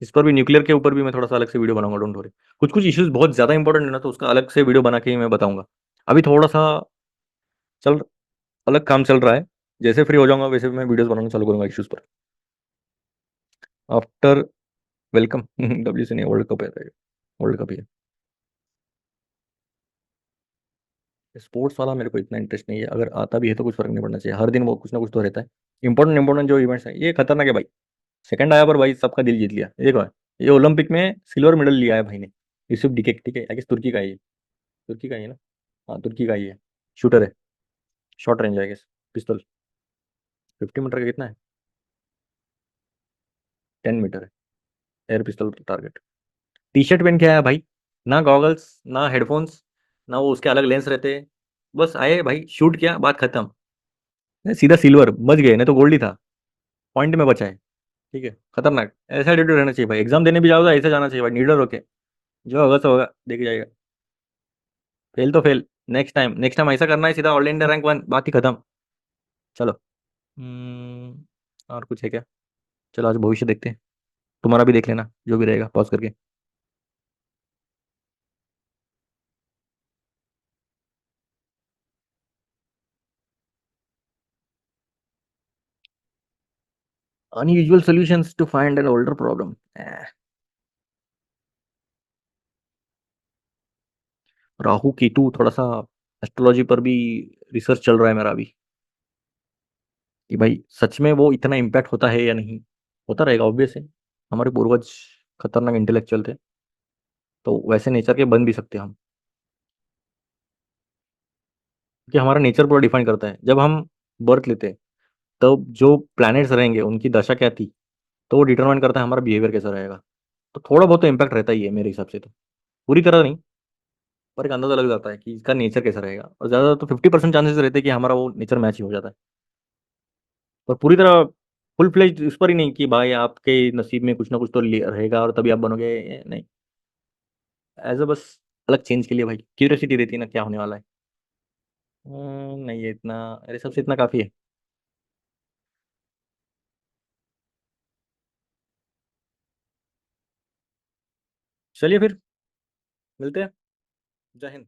इस पर भी, न्यूक्लियर के ऊपर भी मैं थोड़ा सा अलग से वीडियो बनाऊंगा, डोंट वरी। कुछ कुछ इश्यूज बहुत ज्यादा इंपॉर्टेंट है ना, तो उसका अलग से वीडियो बना के ही मैं बताऊंगा। अभी थोड़ा सा चल अलग काम चल रहा है, जैसे फ्री हो जाऊंगा वैसे मैं वीडियोस बनाना चालू करूंगा इश्यूज पर। आफ्टर वेलकम डब्ल्यू सी नहीं, वर्ल्ड कप है, वर्ल्ड कप ही है। स्पोर्ट्स वाला मेरे को इतना इंटरेस्ट नहीं है, अगर आता भी है तो कुछ फर्क नहीं पड़ना चाहिए, हर दिन वो कुछ ना कुछ तो रहता है। इंपॉर्टेंट इंपॉर्टेंट जो इवेंट्स है ये खतरनाक है भाई। सेकंड आया पर भाई सबका दिल जीत लिया, ये कौन है? ये ओलंपिक में सिल्वर मेडल लिया है भाई ने, यूसुफ डिकेक। ठीक है, आई गेस तुर्की का है ये, तुर्की का ही है ना? हाँ तुर्की का ही है। शूटर है, शॉर्ट रेंज आई गेस, पिस्तौल। 50 मीटर का कितना है? 10 मीटर है, एयर पिस्तौल टारगेट। टी शर्ट पहन के आया भाई, ना गॉगल्स ना हेडफोन्स, ना वो उसके अलग लेंस रहते, बस आए भाई शूट किया, बात खत्म। सीधा सिल्वर, बच गए, नहीं तो गोल्ड ही था, पॉइंट में बचा है। ठीक है, खतरनाक, ऐसा एटीट्यूड रहना चाहिए भाई। एग्जाम देने भी जाओ तो ऐसे जाना चाहिए भाई, नीडर होके, जो होगा सो होगा, देखा जाएगा। फेल तो फेल, नेक्स्ट टाइम ऐसा करना है, सीधा ऑल इंडिया रैंक 1, बात ही खत्म। चलो। और कुछ है क्या? चलो आज भविष्य देखते हैं, तुम्हारा भी देख लेना जो भी रहेगा पॉज करके। Unusual solutions to find an older problem. Rahu Ketu थोड़ा सा, एस्ट्रोलॉजी पर भी रिसर्च चल रहा है मेरा अभी, कि भाई सच में वो इतना इम्पैक्ट होता है या नहीं। होता रहेगा ऑब्वियस है, हमारे पूर्वज खतरनाक इंटेलेक्चुअल थे, तो वैसे नेचर के बन भी सकते हैं हम, कि हमारा नेचर पूरा डिफाइन करता है। जब हम बर्थ लेते हैं, तब जो प्लैनेट्स रहेंगे उनकी दशा क्या थी, तो वो डिटरमाइन करता है हमारा बिहेवियर कैसा रहेगा। तो थोड़ा बहुत तो इम्पैक्ट रहता ही है मेरे हिसाब से, तो पूरी तरह नहीं, पर एक अंदाजा लग जाता है कि इसका नेचर कैसा रहेगा, और ज़्यादा तो 50% चांसेस रहते हैं कि हमारा वो नेचर मैच ही हो जाता है। पर पूरी तरह फुल फ्लेज इस पर ही नहीं कि भाई आपके नसीब में कुछ ना कुछ तो रहेगा और तभी आप बनोगे, नहीं। एज अ बस अलग चेंज के लिए भाई क्यूरियोसिटी रहती है ना, क्या होने वाला है। नहीं है इतना, मेरे हिसाब से इतना काफ़ी है। चलिए फिर मिलते हैं। जय हिंद।